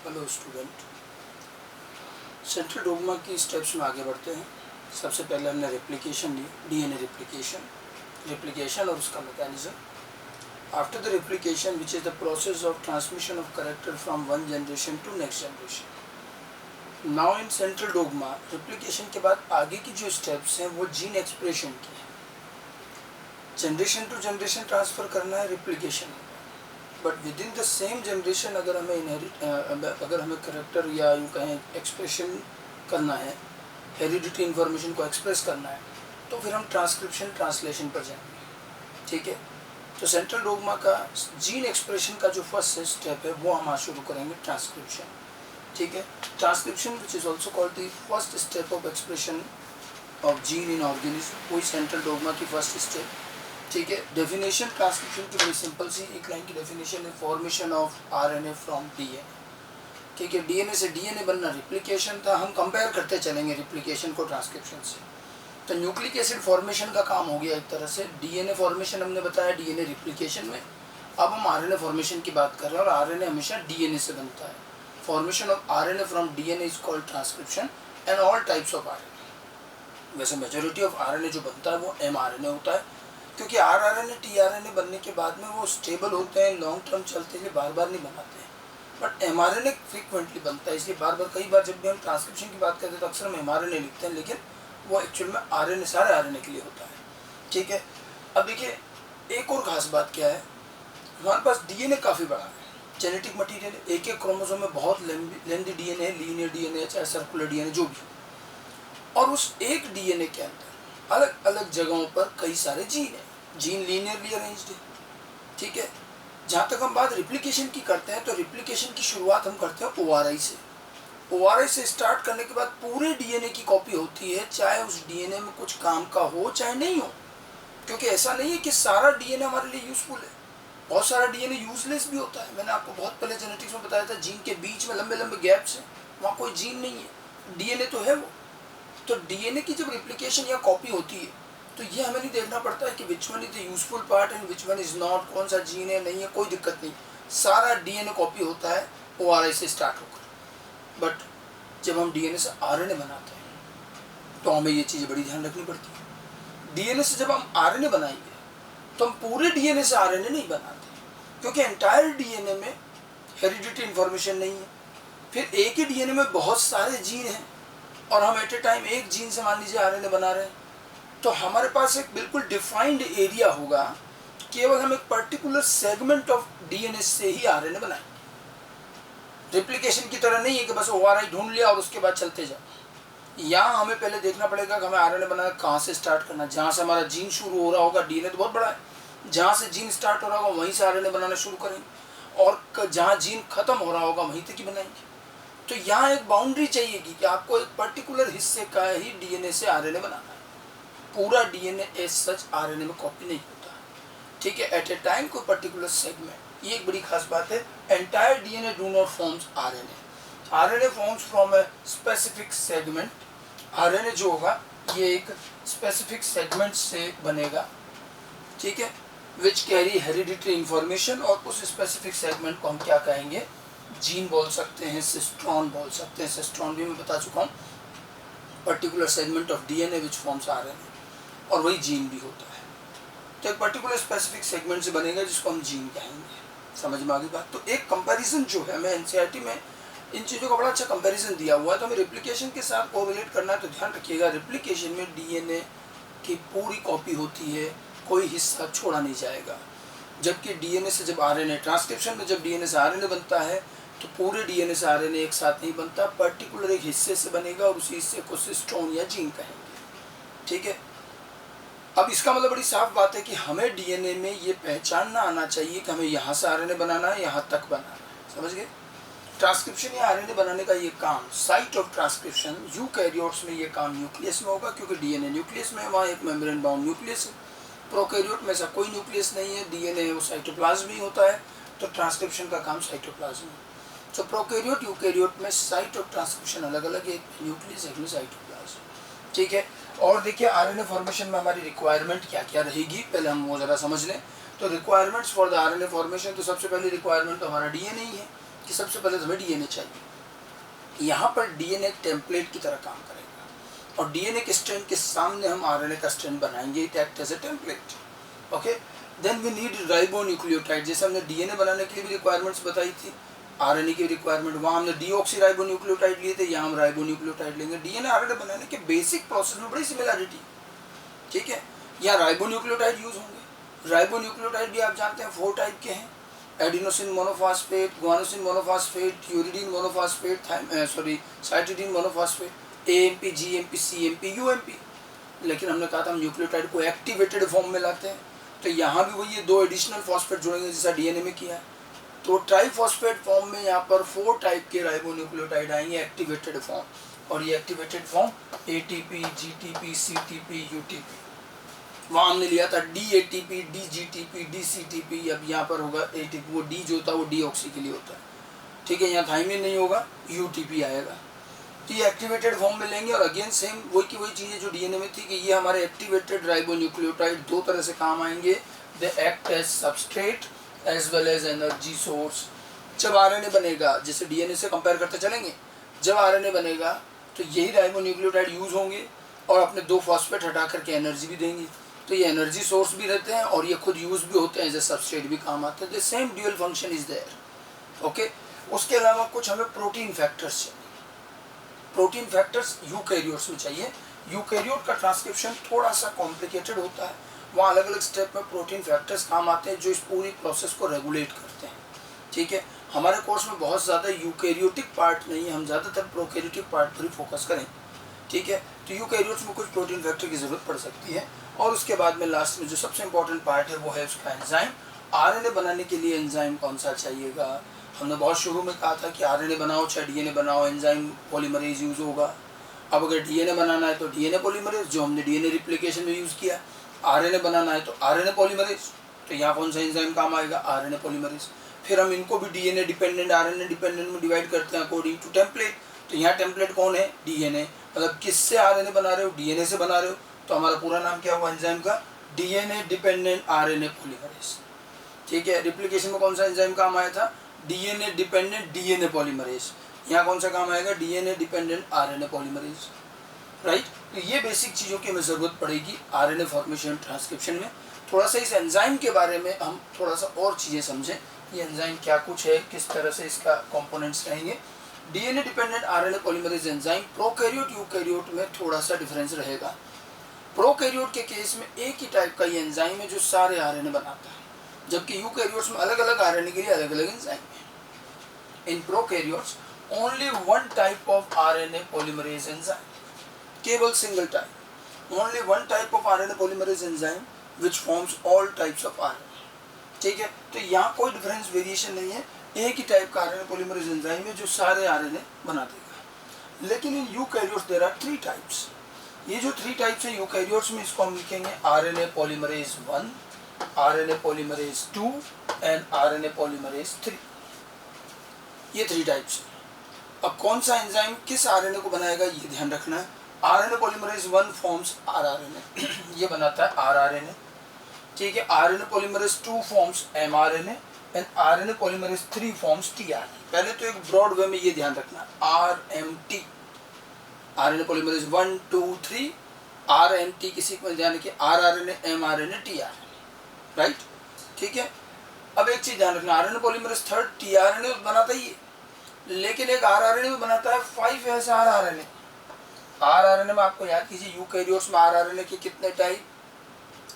Hello student, central dogma की steps में आगे बढ़ते हैं। सबसे पहले हमने रेप्लिकेशन ली, डीएनए रेप्लिकेशन और उसका मैकेनिज्म। After the replication which is the process of transmission of character from one generation to next generation. Now in central dogma replication के बाद आगे की जो स्टेप्स हैं वो जीन एक्सप्रेशन की है। जनरेशन टू जनरेशन ट्रांसफ़र करना है replication, but with in the same generation अगर हमें करेक्टर या यूँ कहें एक्सप्रेशन करना है, हेरिडिटी इन्फॉर्मेशन को एक्सप्रेस करना है, तो फिर हम ट्रांसलेशन पर जाएंगे। ठीक है, तो सेंट्रल डोग्मा का जीन एक्सप्रेशन का जो फर्स्ट स्टेप है वो हम आज शुरू करेंगे, ट्रांसक्रिप्शन। ठीक है, transcription which is also called the first step of expression of gene in organism, वही सेंट्रल डोग्मा की फर्स्ट स्टेप। ठीक है, डेफिनेशन ट्रांसक्रिप्शन की बड़ी सिंपल सी एक लाइन की डेफिनेशन है, formation of RNA from DNA. ठीक है, डीएनए से डीएनए बनना रिप्लिकेशन था। हम कंपेयर करते चलेंगे रिप्लिकेशन को ट्रांसक्रिप्शन से। तो न्यूक्लिक एसिड फॉर्मेशन का काम हो गया एक तरह से, डीएनए फॉर्मेशन हमने बताया डीएनए रिप्लिकेशन में। अब हम आरएनए फॉर्मेशन की बात कर रहे हैं और आरएनए हमेशा डीएनए से बनता है। Formation of RNA from DNA is called transcription and all types of RNA. वैसे मेजोरिटी ऑफ आरएनए जो बनता है वो एमआरएनए होता है, क्योंकि आरआरएनए टीआरएनए बनने के बाद में वो स्टेबल होते हैं, लॉन्ग टर्म चलते हैं, बार बार नहीं बनाते हैं। बट एमआरएनए फ्रीक्वेंटली बनता है, इसलिए बार बार कई बार जब भी हम ट्रांसक्रिप्शन की बात करते हैं तो अक्सर हम एमआरएनए लिखते हैं, लेकिन वो एक्चुअल में आरएनए सारे आरएनए के लिए होता है। ठीक है, अब देखिए एक और खास बात क्या है, हमारे पास डीएनए काफ़ी बड़ा है, जेनेटिक मटीरियल, एक एक क्रोमोसोम में बहुत लेंदी डीएनए है, लीनियर डीएनए चाहे सर्कुलर डीएनए जो भी हो, और उस एक डीएनए के अंदर अलग अलग जगहों पर कई सारे जीन हैं, जीन लीनियरली अरेंज्ड है। ठीक है, जहाँ तक हम बात रिप्लिकेशन की करते हैं तो रिप्लिकेशन की शुरुआत हम करते हैं ओआरआई से। ओआरआई से स्टार्ट करने के बाद पूरे डीएनए की कॉपी होती है, चाहे उस डीएनए में कुछ काम का हो चाहे नहीं हो, क्योंकि ऐसा नहीं है कि सारा डीएनए हमारे लिए यूजफुल है, बहुत सारा डीएनए यूजलेस भी होता है। मैंने आपको बहुत पहले जेनेटिक्स में बताया था, जीन के बीच में लंबे लंबे गैप्स हैं, वहाँ कोई जीन नहीं है, डीएनए तो है वो। तो डीएनए की जब रिप्लिकेशन या कॉपी होती है तो ये हमें नहीं देखना पड़ता है कि which one is the useful part and which one is not, कौन सा जीन है नहीं है, कोई दिक्कत नहीं, सारा डीएनए कॉपी होता है ओआरआई से स्टार्ट होकर। बट जब हम डीएनए से आरएनए बनाते हैं तो हमें ये चीज़ें बड़ी ध्यान रखनी पड़ती है। डीएनए से जब हम आरएनए बनाएंगे तो हम पूरे डीएनए से आरएनए नहीं बनाते, क्योंकि एंटायर डीएनए में हेरिडिटी इन्फॉर्मेशन नहीं है। फिर एक ही डीएनए में बहुत सारे जीन हैं और हम एट ए टाइम एक जीन से मान लीजिए आरएनए बना रहे हैं, तो हमारे पास एक बिल्कुल डिफाइंड एरिया होगा, केवल हम एक पर्टिकुलर सेगमेंट ऑफ डीएनए से ही आरएनए बनाएंगे। रिप्लिकेशन की तरह नहीं है कि बस ओआरआई ढूंढ लिया और उसके बाद चलते जाओ। यहाँ हमें पहले देखना पड़ेगा कि हमें आरएनए बनाना कहाँ से स्टार्ट करना। जहाँ से हमारा जीन शुरू हो रहा होगा, डीएनए तो बहुत बड़ा है, जहाँ से जीन स्टार्ट हो रहा होगा वहीं से आरएनए बनाना शुरू करेंगे, और जहाँ जीन खत्म हो रहा होगा वहीं तक ही बनाएंगे। तो यहाँ एक बाउंड्री चाहिए कि आपको एक पर्टिकुलर हिस्से का ही डीएनए से आरएनए बनाना है, पूरा डीएनए एज सच आरएनए में कॉपी नहीं होता। ठीक है, एट ए टाइम कोई पर्टिकुलर सेगमेंट, ये एक बड़ी खास बात है। Entire DNA do not forms RNA, RNA forms from a specific segment. RNA जो होगा ये एक स्पेसिफिक सेगमेंट से बनेगा, ठीक है, विच कैरी हेरिडिटरी इंफॉर्मेशन, और उस स्पेसिफिक सेगमेंट को हम क्या कहेंगे, जीन बोल सकते हैं, सिस्ट्रॉन बोल सकते हैं। सिस्ट्रॉन भी मैं बता चुका हूँ, particular segment of DNA which forms RNA, और वही जीन भी होता है। तो एक पर्टिकुलर स्पेसिफिक सेगमेंट से बनेगा जिसको हम जीन कहेंगे। समझ में आ गई बात। तो एक कंपैरिजन जो है, हमें एनसीईआरटी में इन चीज़ों का बड़ा अच्छा कंपैरिजन दिया हुआ है, तो हमें रिप्लिकेशन के साथ कोरिलेट करना है। तो ध्यान रखिएगा, रिप्लिकेशन में डीएनए की पूरी कॉपी होती है, कोई हिस्सा छोड़ा नहीं जाएगा। जबकि डीएनए से जब आरएनए, ट्रांसक्रिप्शन में जब डीएनए से आरएनए बनता है तो पूरे डीएनए से आरएनए एक साथ नहीं बनता, पर्टिकुलर एक हिस्से से बनेगा और उसी हिस्से को सिस्ट्रॉन या जीन कहेंगे। ठीक है, अब इसका मतलब बड़ी साफ बात है कि हमें डीएनए में ये पहचानना आना चाहिए कि हमें यहाँ से आरएनए बनाना है, यहाँ तक बनाना है। समझ गए? ट्रांसक्रिप्शन या आरएनए बनाने का ये काम, साइट ऑफ ट्रांसक्रिप्शन यूकैरियोट्स में ये काम न्यूक्लियस में होगा, क्योंकि डीएनए न्यूक्लियस में है, वहाँ एक मेम्ब्रेन बाउंड न्यूक्लियस है। प्रोकैरियोट में ऐसा कोई न्यूक्लियस नहीं है, डीएनए वो साइटोप्लाज्म ही होता है, तो ट्रांसक्रिप्शन का काम साइटोप्लाज्म है। तो प्रोकैरियोट यूकैरियोट में साइट ऑफ ट्रांसक्रिप्शन अलग अलग है, न्यूक्लियस एक में साइटोप्लाज्म। ठीक है, और देखिए आरएनए फॉर्मेशन में हमारी रिक्वायरमेंट क्या क्या रहेगी, पहले हम वो ज़रा समझ लें। तो requirements for the RNA formation, तो सबसे पहली रिक्वायरमेंट तो हमारा डीएनए ही है। कि सबसे पहले तो हमें डीएनए चाहिए। यहाँ पर डीएनए एक टेम्पलेट की तरह काम करेगा और डीएनए के स्ट्रैंड के सामने हम आरएनए का स्ट्रैंड बनाएंगे, it act as a template. Okay, then we need ribonucleotide. जैसे हमने डीएनए बनाने के लिए भी रिक्वायरमेंट्स बताई थी, आरएनए की रिक्वायरमेंट, वहाँ हमने डीऑक्सीराइबोन्यूक्लियोटाइड लिए थे, यहाँ हम राइबोन्यूक्लियोटाइड लेंगे। डीएनए आरएनए बनाने के बेसिक प्रोसेस में बड़ी सिमिलरिटी, ठीक है। यहाँ राइबोन्यूक्लियोटाइड यूज होंगे। राइबोन्यूक्लियोटाइड भी आप जानते हैं 4 टाइप के हैं, adenosine monophosphate, guanosine monophosphate, uridine monophosphate, cytidine monophosphate, AMP, GMP, CMP, UMP. लेकिन हमने कहा था हम न्यूक्लियोटाइड को एक्टिवेटेड फॉर्म में लाते हैं, तो यहाँ भी वही 2 एडिशनल फॉस्फेट जुड़ेंगे जैसा डीएनए में किया है। तो ट्राइफॉस्फेट फॉर्म में यहाँ पर 4 टाइप के राइबोन्यूक्लियोटाइड आएंगे एक्टिवेटेड फॉर्म, और ये activated form ATP, GTP, CTP, UTP. वहाँ हमने लिया था डीएटीपी, डीजीटीपी, डीसीटीपी। अब यहाँ पर होगा एटीपी, वो डी जो होता है वो डीऑक्सी के लिए होता है, ठीक है। यहाँ थाइमिन नहीं होगा, यूटीपी आएगा। तो ये एक्टिवेटेड फॉर्म में लेंगे और अगेन सेम वही की वही चीज़ें जो डीएनए में थी कि ये हमारे एक्टिवेटेड राइबोन्यूक्लियोटाइड 2 तरह से काम आएंगे। They act as substrate as well as energy source. जब आरएनए बनेगा, जैसे डीएनए से कंपेयर करते चलेंगे, जब आरएनए बनेगा तो यही राइबोन्यूक्लियोटाइड यूज होंगे और अपने 2 फॉस्फेट हटा करके एनर्जी भी देंगे। तो ये एनर्जी सोर्स भी रहते हैं और ये खुद यूज भी होते हैं, एज ए सबस्ट्रेट भी काम आते हैं। The same dual function is there. Okay, उसके अलावा कुछ हमें प्रोटीन फैक्टर्स चाहिए। प्रोटीन फैक्टर्स यूकैरियोट्स में चाहिए। यूकैरियोट का ट्रांसक्रिप्शन थोड़ा सा कॉम्प्लिकेटेड होता है, वहाँ अलग अलग स्टेप में प्रोटीन फैक्टर्स काम आते हैं जो इस पूरी प्रोसेस को रेगुलेट करते हैं, ठीक है। हमारे कोर्स में बहुत ज़्यादा यूकैरियोटिक पार्ट नहीं है, हम ज़्यादातर प्रोकैरियोटिक पार्ट पर ही फोकस करें, ठीक है। तो यूकैरियोट्स में कुछ प्रोटीन फैक्टर की ज़रूरत पड़ सकती है। और उसके बाद में लास्ट में जो सबसे इंपॉर्टेंट पार्ट है वो है उसका एंजाइम। आरएनए बनाने के लिए एंजाइम कौन सा चाहिएगा। हमने बहुत शुरू में कहा था कि आरएनए बनाओ चाहे डीएनए बनाओ, एंजाइम पॉलीमरेज यूज़ होगा। अब अगर डीएनए बनाना है तो डीएनए पॉलीमरेज, जो हमने डीएनए रिप्लिकेशन में यूज़ किया। आरएनए बनाना है तो आरएनए पॉलीमरेज, तो यहाँ कौन सा एंजाइम काम आएगा, आरएनए पॉलीमरेज। फिर हम इनको भी डीएनए डिपेंडेंट, आरएनए डिपेंडेंट में डिवाइड करते हैं अकॉर्डिंग टू टेम्पलेट। तो यहाँ टेम्पलेट कौन है, डीएनए। मतलब किससे आरएनए बना रहे हो, डीएनए से बना रहे हो, तो हमारा पूरा नाम क्या हुआ एंजाइम का, डीएनए डिपेंडेंट आरएनए पॉलीमरेज, ठीक है। रिप्लिकेशन में कौन सा एंजाइम काम आया था, डीएनए डिपेंडेंट डीएनए पॉलीमरेज। यहाँ कौन सा काम आएगा, DNA dependent RNA polymerase, right. तो ये बेसिक चीज़ों की हमें ज़रूरत पड़ेगी आरएनए फॉर्मेशन ट्रांसक्रिप्शन में। थोड़ा सा इस एंजाइम के बारे में हम थोड़ा सा और चीज़ें समझें, ये एंजाइम क्या कुछ है, किस तरह से इसका कंपोनेंट्स रहेंगे। DNA dependent RNA polymerase enzyme prokaryote eukaryote में थोड़ा सा डिफरेंस रहेगा। प्रोकैरियोट के केस में एक ही टाइप का ये एंजाइम है जो सारे आरएनए बनाता है, जबकि यूकैरियोट्स में अलग अलग आरएनए के लिए अलग अलग एंजाइम है। In prokaryotes only 1 type of RNA polymerase enzyme, केवल single type, only 1 type of RNA polymerase enzyme which forms all types of RNA, ठीक है। तो यहाँ कोई डिफरेंस वेरिएशन नहीं है, एक ही टाइप का आरएनए पॉलीमरेज एंजाइम है जो सारे आरएनए बना देगा। लेकिन in eukaryotes there are 3 types. ये जो 3 टाइप्स हैं यूकैरियोट्स में, इसको हम लिखेंगे RNA polymerase 1, RNA polymerase 2 and RNA polymerase 3। ये 3 टाइप्स हैं। अब कौन सा एंजाइम किस आरएनए को बनाएगा ये ध्यान रखना है। आरएनए पॉलीमरेज 1 फॉर्म्स आरआरएनए, ये बनाता है आरआरएनए, ठीक है। RNA polymerase 2 forms mRNA and RNA polymerase 3 forms tRNA. पहले तो एक ब्रॉड वे में ये ध्यान रखना, आरएमटी, आरएनए पॉलीमरेज 1 2 3, आरएमटी की सीक्वेंस ध्यान रखिए, आरआरएनए एमआरएनए टीआरएनए, राइट, ठीक है। अब एक चीज ध्यान रखना, आरएनए पॉलीमरेज 3 टीआरएनए बनाता ही है, लेकिन एक आरआरएनए में बनाता है 5S आरआरएनए। आरआरएनए में आपको याद कीजिए यूकैरियोट्स में आरआरएनए के कितने टाइप,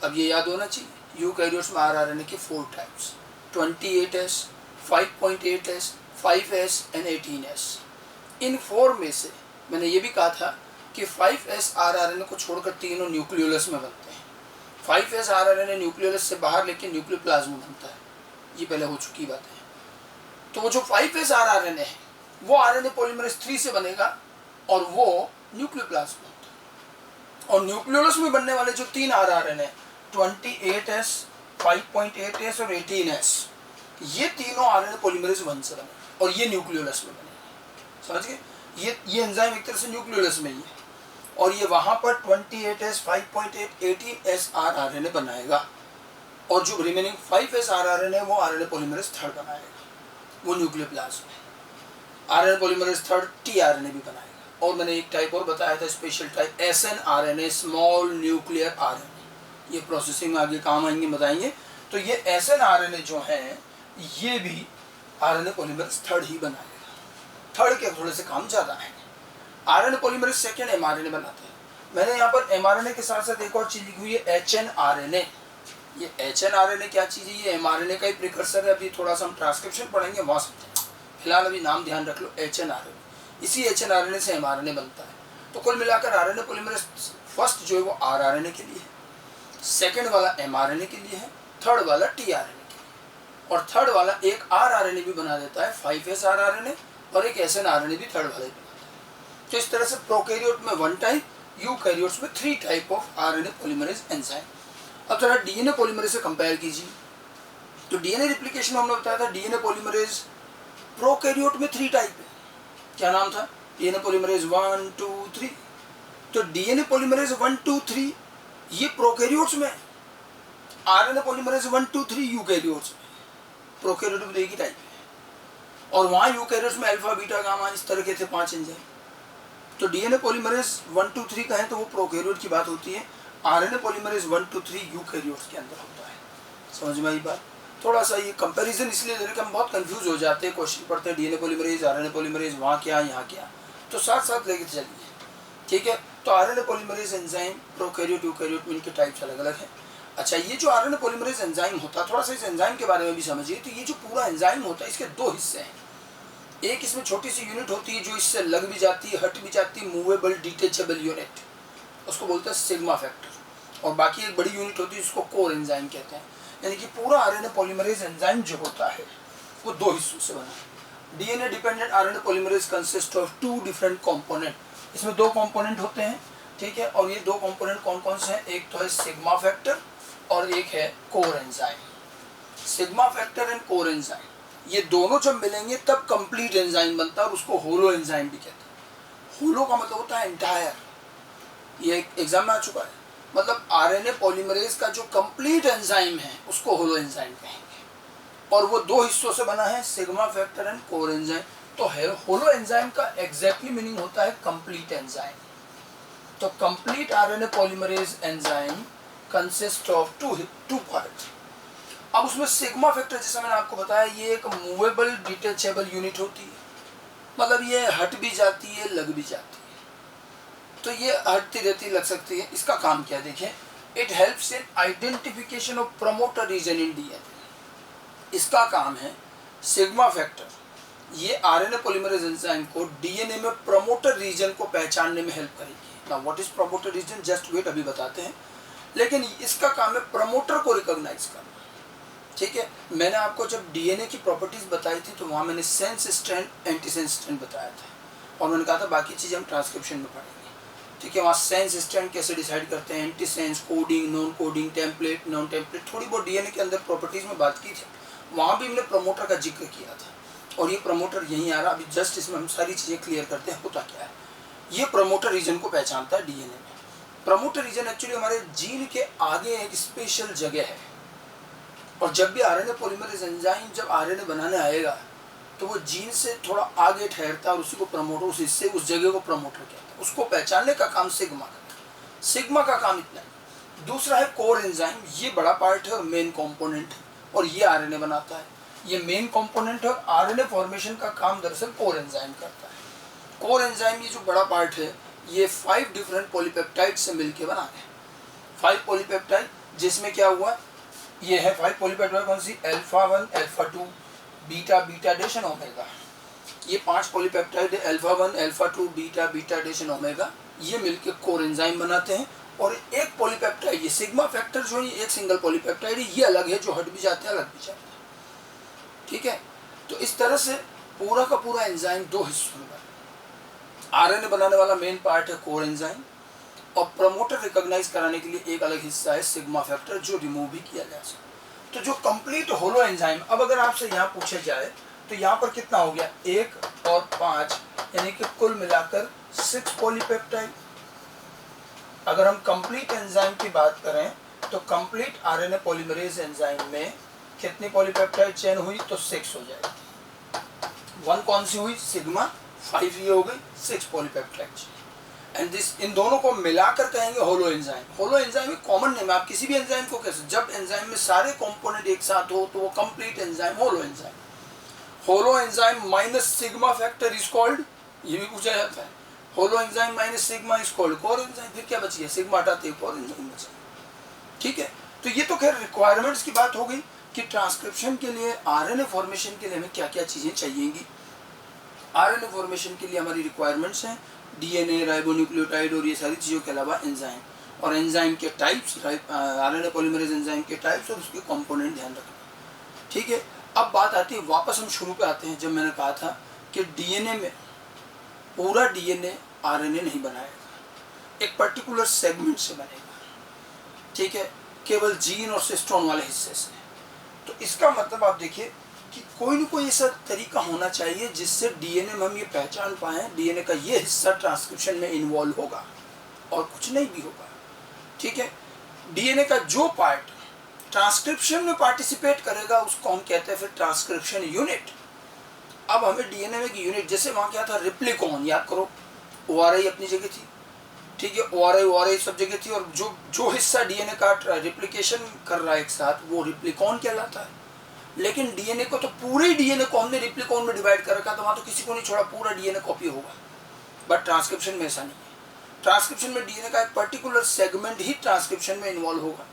अब ये याद होना चाहिए। यूकैरियोट्स में आरआरएनए के 4 types, 28S, 5.8S, 5S and 18S। इन 4 में से मैंने ये भी कहा था कि 5S आरआरएनए को छोड़कर तीनों न्यूक्लियोलस में बनते हैं। 5S आरआरएनए न्यूक्लियोलस से बाहर लेकिन न्यूक्लियोप्लाज्म में बनता है, ये पहले हो चुकी बात है। तो वो जो 5S आरआरएनए है वो आरएनए पॉलीमरेज 3 से बनेगा और वो न्यूक्लियोप्लाज्म में होता है। और न्यूक्लियोलस में बनने वाले जो 3 आरआरएनए 28S, 5.8S और 18S, ये तीनों आरएनए पॉलीमरेज 1 से बने और ये न्यूक्लियोलस में बनेगा, समझ गए। ये एंजाइम एक तरह से न्यूक्लियोलस में ही है और ये वहाँ पर 28S, 5.8, 18S आरआरएनए बनाएगा और जो रिमेनिंग 5S आरआरएनए वो आरएनए पॉलीमरेज 3 बनाएगा। वो न्यूक्लियोप्लाज्म है। आरएनए पॉलीमरेज थर्ड टीआरएनए भी बनाएगा। और मैंने एक टाइप और बताया था, special type snRNA, small nuclear RNA. ये प्रोसेसिंग में आगे काम आएंगे, बताएंगे। तो ये एसएनआरएनए जो है ये भी आरएनए पॉलीमरेज थर्ड ही बनाएगा। थर्ड के थोड़े से काम ज़्यादा है। आरएनए पॉलीमरेज सेकेंड एमआरएनए बनाते हैं। मैंने यहाँ पर एमआरएनए के साथ साथ एक और चीज़ लिखी हुई है एचएनआरएनए। ये एचएनआरएनए क्या चीज़ है? ये एमआरएनए का ही प्रिकर्सर है। अभी थोड़ा सा हम ट्रांसक्रिप्शन पढ़ेंगे, वहाँ समझेंगे। फिलहाल अभी नाम ध्यान रख लो, एचएनआरएनए। इसी एचएनआरएनए से एमआरएनए बनता है। तो कुल मिलाकर आरएनए पॉलीमरेज फर्स्ट जो है वो आरआरएनए के लिए है, सेकेंड वाला एमआरएनए के लिए है, थर्ड वाला टीआरएनए के लिए। और थर्ड वाला एक आरआरएनए भी बना देता है, 5S आरआरएनए, और एक एसएनआरएनए भी थर्ड वाला ही बनाता है। तो इस तरह से प्रोकैरियोट में 1 टाइप, यूकैरियोट्स में 3 type of RNA polymerase enzyme. अब जरा डीएनए पॉलीमरेज से कंपेयर कीजिए। तो डीएनए रिप्लिकेशन में हमने बताया था डीएनए पॉलीमरेज प्रोकैरियोट में 3 टाइप है। क्या नाम था? DNA polymerase 1, 2, 3। तो डीएनए पॉलीमरेज 1, 2, 3 ये प्रोकैरियोट्स में, आरएनए पॉलीमरेज 1, 2, 3 यूकैरियोट्स में। प्रोकैरियोट में एक ही टाइप है, और वहाँ यूकैरियोट्स में अल्फा, बीटा, गामा इस तरह के थे 5 एंजाइम। तो डीएनए पॉलीमरेज 1, 2, 3 कहें तो वो प्रोकैरियोट की बात होती है। आरएनए पॉलीमरेज 1, 2, 3 यूकैरियोट्स के अंदर होता है। समझ में आई बात? थोड़ा सा ये कंपैरिजन इसलिए दे रहे कि हम बहुत कंफ्यूज हो जाते हैं, क्वेश्चन पढ़ते हैं डीएनए पॉलीमरेज, आरएनए पॉलीमरेज, वहाँ क्या यहाँ क्या, तो साथ साथ लेके चलिए, ठीक है। तो RNA polymerase enzyme prokaryote, eukaryote में इनके टाइप्स अलग अलग हैं। अच्छा, ये जो आरएनए पॉलीमरेज एंजाइम होता है, थोड़ा सा इस एंजाइम के बारे में भी समझिए। तो ये जो पूरा एंजाइम होता है इसके 2 हिस्से हैं। एक इसमें छोटी सी यूनिट होती है जो इससे लग भी जाती है, हट भी जाती है, मूवेबल डिटेचेबल यूनिट, उसको बोलते हैं सिग्मा फैक्टर। और बाकी एक बड़ी यूनिट होती है जिसको कोर एंजाइम कहते हैं। यानी कि पूरा आरएनए पॉलीमरेज एंजाइम जो होता है वो 2 हिस्सों से बना है। DNA dependent RNA polymerase consist of 2 different component. इसमें 2 कंपोनेंट होते हैं, ठीक है। और ये 2 कंपोनेंट कौन कौन से हैं? एक तो है सिग्मा फैक्टर और एक है core enzyme. Sigma factor and core enzyme ये दोनों जब मिलेंगे तब कंप्लीट एंजाइम बनता है, और उसको होलो एंजाइम भी कहते हैं। होलो का मतलब होता है एंटायर। ये एग्जाम में आ चुका है। मतलब आरएनए पॉलीमरेज का जो कंप्लीट एंजाइम है उसको होलो एंजाइम कहेंगे। और वो 2 हिस्सों से बना है, sigma factor and core enzyme. तो है होलो एंजाइम का एग्जैक्टली मीनिंग होता है कंप्लीट एंजाइम। तो complete RNA polymerase enzyme consist of 2 part. अब उसमें सिग्मा फैक्टर, जैसा मैंने आपको बताया, ये एक मूवेबल डिटेचेबल यूनिट होती है। मतलब ये हट भी जाती है, लग भी जाती है। तो ये हटती रहती, लग सकती है। इसका काम क्या है देखिए, it helps in identification of promoter region in DNA. इसका काम है सिग्मा फैक्टर, ये आरएनए पॉलीमरेज एंजाइम को डीएनए में प्रमोटर रीजन को पहचानने में हेल्प करेगी। Now what is promoter region, just wait, अभी बताते हैं। लेकिन इसका काम है प्रमोटर को रिकॉग्नाइज करना, ठीक है। मैंने आपको जब डीएनए की प्रॉपर्टीज बताई थी तो वहाँ मैंने sense strand, anti sense strand बताया था, और मैंने कहा था बाकी चीज़ें हम ट्रांसक्रिप्शन में पढ़ेंगे, ठीक है। वहाँ सेंस स्ट्रैंड कैसे डिसाइड करते हैं, anti sense, coding, non coding, template, non template, थोड़ी बहुत डीएनए के अंदर प्रॉपर्टीज में बात की थी। वहाँ भी हमने प्रमोटर का जिक्र किया था, और ये प्रमोटर यहीं आ रहा। अभी जस्ट इसमें हम सारी चीज़ें क्लियर करते हैं होता क्या है। ये प्रमोटर रीजन को पहचानता है डीएनए में। प्रमोटर रीजन एक्चुअली हमारे जीन के आगे एक स्पेशल जगह है, और जब भी आरएनए पॉलीमरेज एंजाइम जब आरएनए बनाने आएगा तो वो जीन से थोड़ा आगे ठहरता है, और उसी को प्रमोटर, उस हिस्से, उस जगह को प्रमोटर कहते हैं। उसको पहचानने का काम सिग्मा करता है। सिग्मा का काम इतना है। दूसरा है कोर एंजाइम, ये बड़ा पार्ट है और मेन कंपोनेंट है, और ये आरएनए बनाता है। ये मेन कंपोनेंट है, और आरएनए फॉर्मेशन का काम दरअसल कोर एंजाइम करता है। कोर एंजाइम ये जो बड़ा पार्ट है ये 5 डिफरेंट पॉलीपेप्टाइड से मिलकर बना है। 5 पॉलीपेप्टाइड, जिसमें क्या हुआ, ये है 5 पॉलीपेप्टाइड कौन सी, alpha 1, alpha 2, beta, beta dash and omega. ये 5 पॉलीपेप्टाइड है, alpha 1, alpha 2, beta, beta dash and omega. ये मिलके कोर एंजाइम बनाते हैं। और एक पॉलीपेप्टाइड, ये सिग्मा फैक्टर जो है, एक सिंगल पॉलीपेप्टाइड है, ये अलग है, जो हट भी जाते हैं, अलग भी जाते हैं, ठीक है। तो इस तरह से पूरा का पूरा एंजाइम 2 हिस्सों में बना। आरएनए बनाने वाला मेन पार्ट है कोर एंजाइम, और प्रमोटर रिकॉग्नाइज कराने के लिए एक अलग हिस्सा है सिग्मा फैक्टर, जो रिमूव भी किया जा सकता है। तो जो कंप्लीट होलो एंजाइम, अब अगर आपसे यहाँ पूछा जाए तो यहाँ पर कितना हो गया, 1 और 5, यानी कि कुल मिलाकर 6 पॉलीपेप्टाइड। अगर हम कंप्लीट एंजाइम की बात करें तो कंप्लीट आरएनए पॉलीमरेज एंजाइम में कितनी पॉलीपेप्टाइड चेन हुई, तो 6 हो जाएगी। 1 कौन सी हुई, सिग्मा, 5 ये हो गई 6 पॉलीपेप्टाइड चेन। एंड दिस, इन दोनों को मिलाकर कहेंगे होलो एंजाइम। होलो एंजाइम एक कॉमन नेम है, आप किसी भी एंजाइम को कैसे, जब एंजाइम में सारे कंपोनेंट एक साथ हो तो वो complete enzyme holo enzyme. Holo enzyme minus sigma factor is called, ये भी पूछा जाता है, holo enzyme minus sigma is called core enzyme. फिर क्या बची है, सिग्मा हटाते कोर एंजाइम बचा। ठीक है, तो ये तो खैर रिक्वायरमेंट्स की बात हो गई कि ट्रांसक्रिप्शन के लिए, आरएनए फॉर्मेशन के लिए हमें क्या क्या चीज़ें चाहिएंगी। आरएनए फॉर्मेशन के लिए हमारी रिक्वायरमेंट्स हैं डीएनए, राइबोन्यूक्लियोटाइड और ये सारी चीज़ों के अलावा एंजाइम, और एंजाइम के टाइप्स, आरएनए पॉलीमरेज एंजाइम के टाइप्स और उसके कंपोनेंट ध्यान रखना। ठीक है, अब बात आती है, वापस हम शुरू पे आते हैं, जब मैंने कहा था कि डीएनए में पूरा डीएनए आरएनए नहीं बनाएगा, एक पर्टिकुलर सेगमेंट से बनेगा। ठीक है, केवल जीन और सिस्टोन वाले हिस्से से। तो इसका मतलब आप देखिए कि कोई न कोई ऐसा तरीका होना चाहिए जिससे डीएनए में हम ये पहचान पाएं डीएनए का ये हिस्सा ट्रांसक्रिप्शन में इन्वॉल्व होगा और कुछ नहीं भी होगा। ठीक है, डीएनए का जो पार्ट ट्रांसक्रिप्शन में पार्टिसिपेट करेगा उसको हम कहते हैं फिर ट्रांसक्रिप्शन यूनिट। अब हमें डीएनए में एक यूनिट, जैसे वहाँ क्या था, रिप्लिकॉन, याद करो, ओआरआई अपनी जगह थी। ठीक है, ओआरआई सब जगह थी, और जो हिस्सा डीएनए का रिप्लिकेशन कर रहा है एक साथ, वो रिप्लिकॉन कहलाता है। लेकिन डीएनए को तो पूरे डीएनए को हमने रिप्लिकॉन में डिवाइड कर रखा, तो वहाँ तो किसी को नहीं छोड़ा, पूरा डीएनए कॉपी होगा। बट ट्रांसक्रिप्शन में ऐसा नहीं है। ट्रांसक्रिप्शन में डीएनए का एक पर्टिकुलर सेगमेंट ही ट्रांसक्रिप्शन में इन्वॉल्व होगा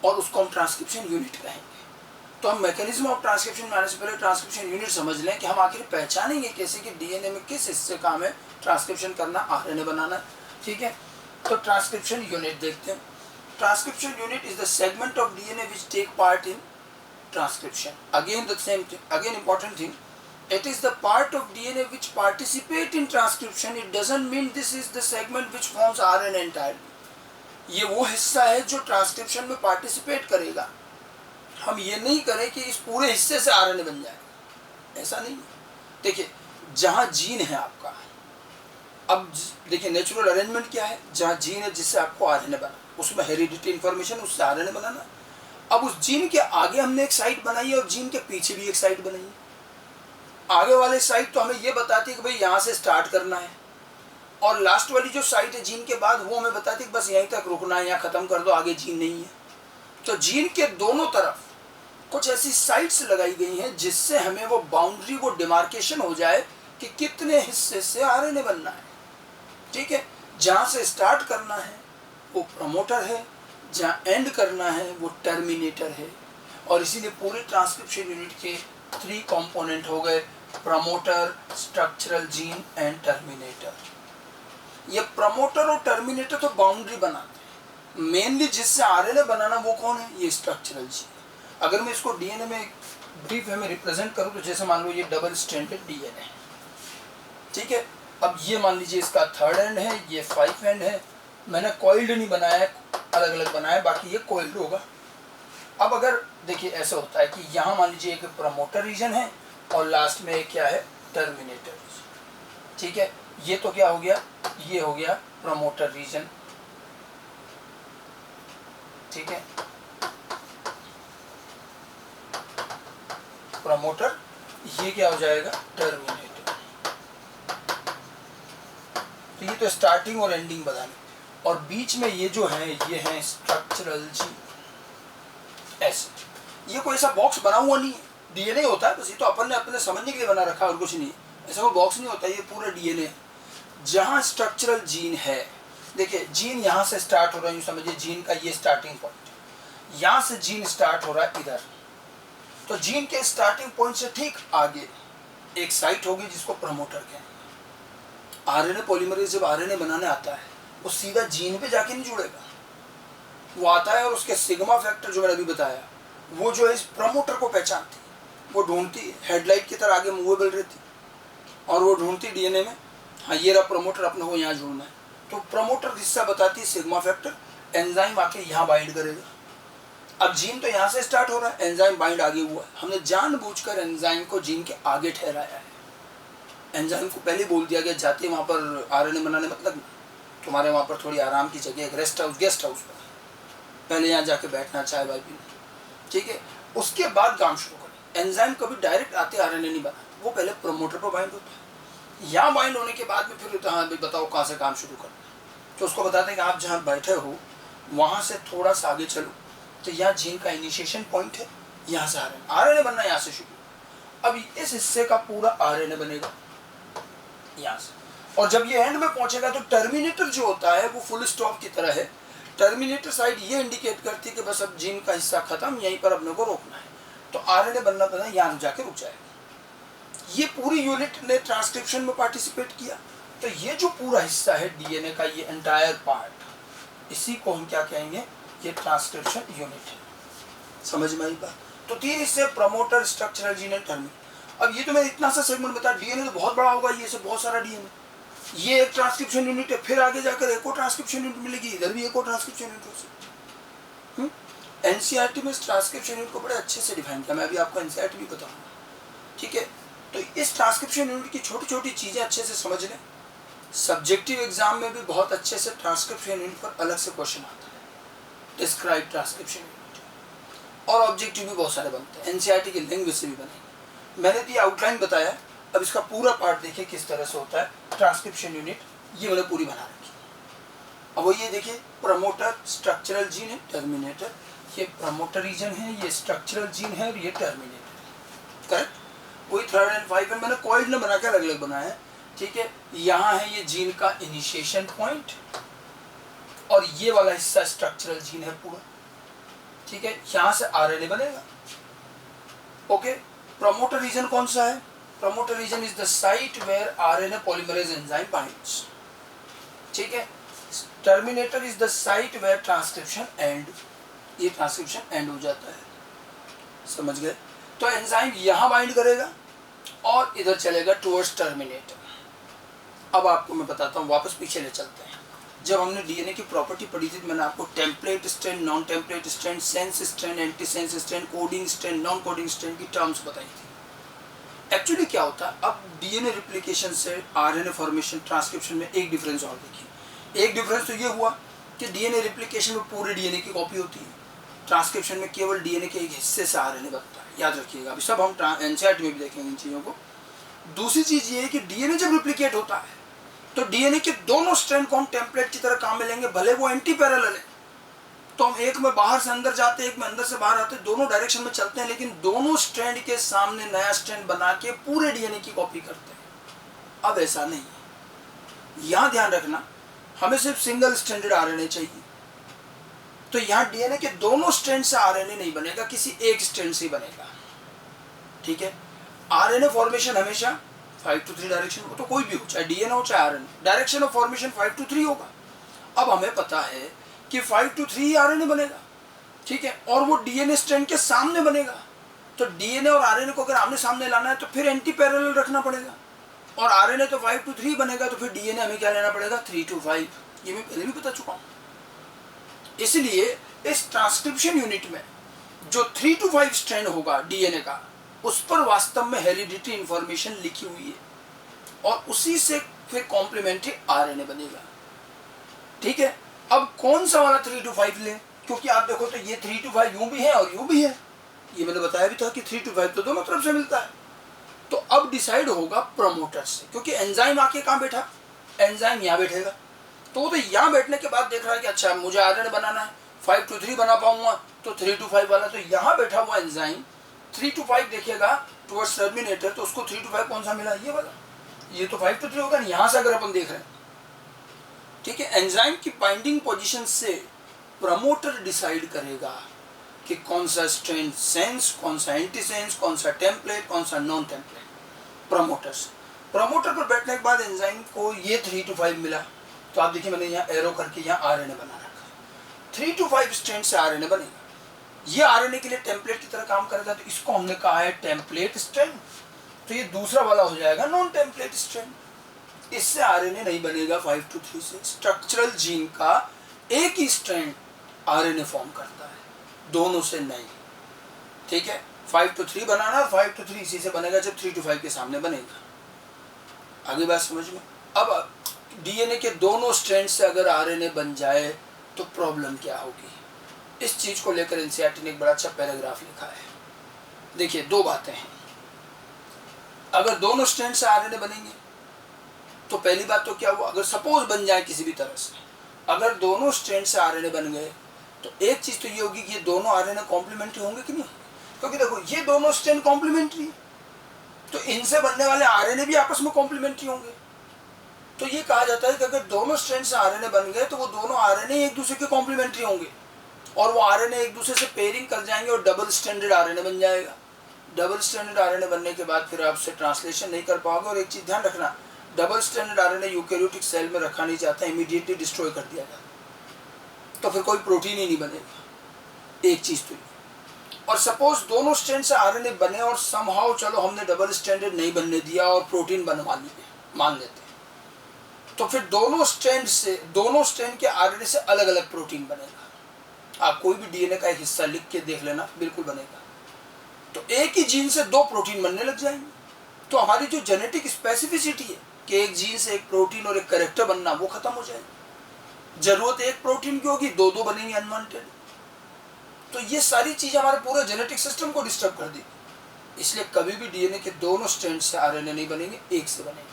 और उसको हम ट्रांसक्रिप्शन यूनिट कहेंगे। तो हम मैकेनिज्म ऑफ ट्रांसक्रिप्शन में आने से पहले ट्रांसक्रिप्शन यूनिट समझ लें कि हम आखिर पहचानेंगे कैसे कि डीएनए में किस हिस्से का हमें ट्रांसक्रिप्शन करना, आरएनए बनाना। ठीक है, तो ट्रांसक्रिप्शन यूनिट देखते हैं। Transcription unit is the segment of DNA which take part in transcription. Again the same thing, again important thing, it is the part of DNA which participate in transcription. It doesn't mean this is the segment which forms RNA entirely. ये वो हिस्सा है जो transcription में participate करेगा। हम ये नहीं करें कि इस पूरे हिस्से से आरएनए बन जाए, ऐसा नहीं। देखिए, जहाँ जीन है आपका, अब देखिए नेचुरल अरेंजमेंट क्या है, जहाँ जीन है जिससे आपको आरएनए बना, उसमें हेरिडिटी इन्फॉर्मेशन, उससे आरएनए बनाना। अब उस जीन के आगे हमने एक साइट बनाई है और जीन के पीछे भी एक साइट बनाई है। आगे वाले साइट तो हमें ये बताती है कि भाई यहाँ से स्टार्ट करना है, और लास्ट वाली जो साइट है जीन के बाद, वो हमें बताती है कि बस यहीं तक रुकना है, यहाँ खत्म कर दो, आगे जीन नहीं है। तो जीन के दोनों तरफ कुछ ऐसी साइट्स लगाई गई हैं जिससे हमें वो बाउंड्री, वो डिमार्केशन हो जाए कि कितने हिस्से से आरएनए बनना है। ठीक है, जहाँ से स्टार्ट करना है वो प्रमोटर है, जहाँ एंड करना है वो टर्मिनेटर है। और इसीलिए पूरे ट्रांसक्रिप्शन यूनिट के 3 कंपोनेंट हो गए, promoter, structural gene and terminator. ये प्रमोटर और टर्मिनेटर तो बाउंड्री बनाते हैं, मेनली जिससे आरएनए बनाना वो कौन है, ये स्ट्रक्चरल जीन। अगर मैं इसको डीएनए में ब्रीफ में रिप्रेजेंट करूँ तो जैसे मान लो ये डबल स्ट्रैंडेड डीएनए, ठीक है। अब ये मान लीजिए इसका 3rd एंड है, ये 5 एंड है। मैंने कॉइल्ड नहीं बनाया, अलग अलग बनाया, बाकी ये कॉइल्ड होगा। अब अगर देखिए ऐसा होता है कि यहाँ मान लीजिए एक प्रमोटर रीजन है और लास्ट में क्या है, टर्मिनेटर रीजन। ठीक है, ये तो क्या हो गया, ये हो गया प्रमोटर रीजन। ठीक है, प्रमोटर, ये क्या हो जाएगा, टर्मिनेटर। तो ये तो स्टार्टिंग और एंडिंग बताने, और बीच में ये जो है ये है स्ट्रक्चरल जीन। ऐसे ये कोई ऐसा बॉक्स बना हुआ नहीं है, डीएनए होता है बस, ये तो अपन ने अपने समझने के लिए बना रखा है और कुछ नहीं। ऐसा कोई बॉक्स नहीं होता, ये पूरा डीएनए है। जहाँ स्ट्रक्चरल जीन है, देखिए जीन यहाँ से स्टार्ट हो रहा है, यूँ समझिए जीन का ये स्टार्टिंग पॉइंट, यहाँ से जीन स्टार्ट हो रहा है इधर। तो जीन के स्टार्टिंग पॉइंट से ठीक आगे एक साइट होगी जिसको प्रमोटर कहेंगे। आरएनए पॉलीमरेज जब आरएनए बनाने आता है वो सीधा जीन पे जाके नहीं जुड़ेगा, वो आता है और उसके सिग्मा फैक्टर जो मैंने अभी बताया, वो जो है इस प्रमोटर को पहचानती है, वो ढूंढती, हेडलाइट की तरह आगे मूवेबल रहती, और वो ढूंढती डीएनए में, हाँ ये रहा प्रमोटर, अपने को यहाँ जुड़ना है। तो प्रमोटर हिस्सा बताती है सिग्मा फैक्टर, एंजाइम आके यहाँ बाइंड करेगा। अब जीन तो यहाँ से स्टार्ट हो रहा है, एंजाइम बाइंड आगे हुआ है, हमने जानबूझकर एंजाइम को जीन के आगे ठहराया है। एंजाइम को पहले बोल दिया गया जाते वहाँ पर आरएनए बनाने, मतलब तुम्हारे वहाँ पर थोड़ी आराम की जगह, एक रेस्ट हाउस, गेस्ट हाउस पर पहले यहाँ जाके बैठना, चाय वाय पीना। ठीक है, उसके बाद काम शुरू करें। एंजाइम कभी डायरेक्ट आते आरएनए नहीं बनाते, वो पहले प्रमोटर पर बाइंड होता है। यहाँ बाइंड होने के बाद में फिर हाँ भाई बताओ कहाँ से काम शुरू करना है, तो उसको बताते हैं कि आप जहाँ बैठे हो वहाँ से थोड़ा सा आगे चलो, तो यहाँ जीन का इनिशिएशन पॉइंट है, यहाँ से आरएनए बनना, यहाँ से शुरू। अब इस हिस्से का पूरा आरएनए बनेगा यहाँ से, और जब ये एंड में पहुंचेगा तो टर्मिनेटर जो होता है वो फुल स्टॉप की तरह है। टर्मिनेटर साइड ये इंडिकेट करती है कि बस अब जीन का हिस्सा खत्म, यहीं पर अपने को रोकना है, तो आरएनए बनना पड़ता है, यहाँ जाके रुक जाएगा। ये पूरी यूनिट ने ट्रांसक्रिप्शन में पार्टिसिपेट किया, तो ये जो पूरा हिस्सा है डीएनए का, ये एंटायर पार्ट, इसी को हम क्या कहेंगे, ये ट्रांसक्रिप्शन यूनिट है। समझ में आई बात? तो 3 हिस्से, promoter, structural gene and terminator. अब ये तो मैं इतना सा सेगमेंट बता, डीएनए तो बहुत बड़ा होगा, ये से बहुत सारा डीएनए, ये एक ट्रांसक्रिप्शन यूनिट है, फिर आगे जाकर एक और ट्रांसक्रिप्शन यूनिट मिलेगी, इधर भी एक और ट्रांसक्रिप्शन यूनिट हो सकती। एनसीईआरटी में ट्रांसक्रिप्शन यूनिट को बड़े अच्छे से डिफाइन किया, मैं अभी आपको एनसीईआरटी भी बताऊंगा, ठीक है। तो इस ट्रांसक्रिप्शन यूनिट की छोटी छोटी चीजें अच्छे से समझ लें। सब्जेक्टिव एग्जाम में भी बहुत अच्छे से ट्रांसक्रिप्शन यूनिट पर अलग से क्वेश्चन आता है, डिस्क्राइब ट्रांसक्रिप्शन यूनिट, और ऑब्जेक्टिव भी बहुत सारे बनते हैं, एनसीईआरटी के लैंग्वेज से भी बनेंगे। मैंने तो ये आउटलाइन बताया, अब इसका पूरा पार्ट देखिए किस तरह से होता है ट्रांसक्रिप्शन यूनिट, ये मैंने पूरी बना रखी है। अब वो ये देखिए, प्रमोटर, स्ट्रक्चरल जीन है, टर्मिनेटर, ये प्रमोटर रीजन है, ये स्ट्रक्चरल जीन है, और ये टर्मिनेटर, करेक्ट। वही 3rd and 5 मैंने कॉइड ने बना के अलग अलग बनाया है, ठीक है। यहाँ है ये जीन का इनिशिएशन पॉइंट, और ये वाला हिस्सा स्ट्रक्चरल जीन है पूरा, ठीक है। यहाँ से आरएनए बनेगा, ओके। प्रमोटर रीजन कौन सा है? Promoter region is the site where RNA polymerase enzyme binds, ठीक है। Terminator is the site where transcription end, ये ट्रांसक्रिप्शन एंड हो जाता है, समझ गए। तो एंजाइम यहाँ बाइंड करेगा और इधर चलेगा टुवर्ड्स टर्मिनेटर। अब आपको मैं बताता हूँ, वापस पीछे ले चलते हैं। जब हमने डीएनए की प्रॉपर्टी पढ़ी थी, मैंने आपको template strand, non template strand, sense strand, anti sense strand, coding strand, non coding strand की टर्म्स बताई थी। एक्चुअली क्या होता है, अब डीएनए रिप्लिकेशन से आरएनए फॉर्मेशन, ट्रांसक्रिप्शन में एक डिफरेंस और देखिए। एक डिफरेंस तो ये हुआ कि डीएनए रिप्लिकेशन में पूरे डीएनए की कॉपी होती है, ट्रांसक्रिप्शन में केवल डीएनए के एक हिस्से से आरएनए बनता है, याद रखिएगा। अभी सब हम एनसीईआरटी में भी देखेंगे इन चीज़ों को। दूसरी चीज़ ये है कि डीएनए जब रिप्लिकेट होता है तो डीएनए के दोनों स्ट्रैंड को हम टेम्पलेट की तरह काम में लेंगे, भले वो एंटी पैरेलल है, तो हम एक में बाहर से अंदर जाते हैं, एक में अंदर से बाहर आते हैं, दोनों डायरेक्शन में चलते हैं, लेकिन दोनों स्ट्रैंड के सामने नया स्ट्रैंड बना के पूरे डीएनए की कॉपी करते हैं। अब ऐसा नहीं है, यहाँ ध्यान रखना, हमें सिर्फ सिंगल स्ट्रैंडेड आरएनए चाहिए। तो यहाँ डीएनए के दोनों स्ट्रैंड से आरएनए नहीं बनेगा, किसी एक स्ट्रैंड से बनेगा, ठीक है। आरएनए फॉर्मेशन हमेशा 5 to 3 डायरेक्शन हो, तो कोई भी हो, चाहे डीएनए हो चाहे RNA, direction of formation 5 to 3 होगा। अब हमें पता है कि 5 to 3 ही आरएनए बनेगा, ठीक है, और वो डीएनए स्ट्रैंड के सामने बनेगा। तो डीएनए और आरएनए को अगर आमने सामने लाना है तो फिर एंटी पैरेलल रखना पड़ेगा, और आरएनए तो 5 to 3 बनेगा, तो फिर डीएनए हमें क्या लेना पड़ेगा, 3 to 5। ये मैं पहले भी बता चुका हूँ। इसलिए इस ट्रांसक्रिप्शन यूनिट में जो 3 to 5 स्ट्रैंड होगा डीएनए का, उस पर वास्तव में हेरिडिटी इंफॉर्मेशन लिखी हुई है, और उसी से फिर कॉम्प्लीमेंट्री आरएनए बनेगा, ठीक है। अब कौन सा वाला 3 to 5 लें, क्योंकि आप देखो तो ये 3 to 5 यूं भी है और यूं भी है, ये मैंने बताया भी था कि 3 to 5 तो दोनों तरफ से मिलता है। तो अब डिसाइड होगा प्रमोटर से, क्योंकि एंजाइम आके कहाँ बैठा, एंजाइम यहाँ बैठेगा, तो वो तो यहाँ बैठने के बाद देख रहा है कि अच्छा मुझे आरएनए बनाना है, 5 to 3 बना पाऊंगा, तो 3 to 5 वाला, तो यहाँ बैठा हुआ एंजाइम 3 to 5 देखिएगा टुवर्ड्स टर्मिनेटर, तो उसको 3 to 5 कौन सा मिला, ये वाला, ये तो 5 to 3 होगा, यहाँ से अगर अपन देख रहे हैं, ठीक है। एंजाइम की बाइंडिंग पोजीशन से प्रमोटर डिसाइड करेगा कि कौन सा स्ट्रैंड सेंस, कौन सा एंटी सेंस, कौन सा टेम्पलेट, कौन सा नॉन टेम्पलेट। प्रमोटर से, प्रमोटर पर बैठने के बाद एंजाइम को ये 3 to 5 मिला, तो आप देखिए मैंने यहाँ एरो करके यहाँ आरएनए बना रखा है, 3 to 5 स्ट्रैंड से आरएनए बनेगा। ये आरएनए के लिए टेम्पलेट की तरह काम करेगा, तो इसको हमने कहा है टेम्पलेट स्ट्रैंड, तो ये दूसरा वाला हो जाएगा नॉन टेम्पलेट स्ट्रैंड। इससे आरएनए नहीं बनेगा 5 to 3 से। स्ट्रक्चरल जीन का एक ही स्ट्रैंड आरएनए फॉर्म करता है, दोनों से नहीं, ठीक है। 5 to 3 बनाना, और 5 to 3 इसी से बनेगा जब 3 to 5 के सामने बनेगा। आगे बात समझ में। अब डीएनए के दोनों स्ट्रैंड से अगर आरएनए बन जाए तो प्रॉब्लम क्या होगी, इस चीज को लेकर एनसीईआरटी ने एक बड़ा अच्छा पैराग्राफ लिखा है। देखिए, दो बातें हैं। अगर दोनों स्ट्रैंड से आरएनए बनेंगे तो पहली बात तो क्या हुआ, अगर सपोज बन जाए किसी भी तरह से, अगर दोनों स्ट्रैंड से आरएनए बन गए तो एक चीज तो ये होगी कि ये दोनों आरएनए कॉम्प्लीमेंट्री होंगे कि नहीं, क्योंकि देखो ये दोनों स्ट्रैंड कॉम्प्लीमेंट्री, तो इनसे बनने वाले आरएनए भी आपस में कॉम्प्लीमेंट्री होंगे। तो ये कहा जाता है कि अगर दोनों स्ट्रैंड से आरएनए बन गए तो वो दोनों आरएनए एक दूसरे के कॉम्प्लीमेंट्री होंगे और वो आरएनए एक दूसरे से पेयरिंग कर जाएंगे और डबल स्ट्रैंडेड आरएनए बन जाएगा। डबल स्ट्रैंडेड आरएनए बनने के बाद फिर आपसे ट्रांसलेशन नहीं कर पाओगे। और एक चीज ध्यान रखना, double stranded RNA eukaryotic cell में रखा नहीं जाता, इमीडिएटली डिस्ट्रॉय कर दिया जाता, तो फिर कोई प्रोटीन ही नहीं बनेगा। एक चीज तो ये। और सपोज दोनों स्ट्रैंड से आरएनए बने और समहाउ चलो हमने डबल स्ट्रैंडेड नहीं बनने दिया और प्रोटीन बनवा लिए, मान लेते हैं, तो फिर दोनों स्ट्रैंड के आरएनए से अलग अलग प्रोटीन बनेगा। आप कोई भी डीएनए का एक हिस्सा लिख के देख लेना, बिल्कुल बनेगा। तो एक ही जीन से दो प्रोटीन बनने लग जाएंगे। तो हमारी जो जेनेटिक स्पेसिफिसिटी है कि एक जीन से एक प्रोटीन और एक कैरेक्टर बनना, वो खत्म हो जाएगी। जरूरत एक प्रोटीन की होगी, दो दो बनेंगे अनवांटेड। तो ये सारी चीज हमारे पूरे जेनेटिक सिस्टम को डिस्टर्ब कर देगी। इसलिए कभी भी डीएनए के दोनों स्ट्रैंड से आरएनए नहीं बनेंगे, एक से बनेगा।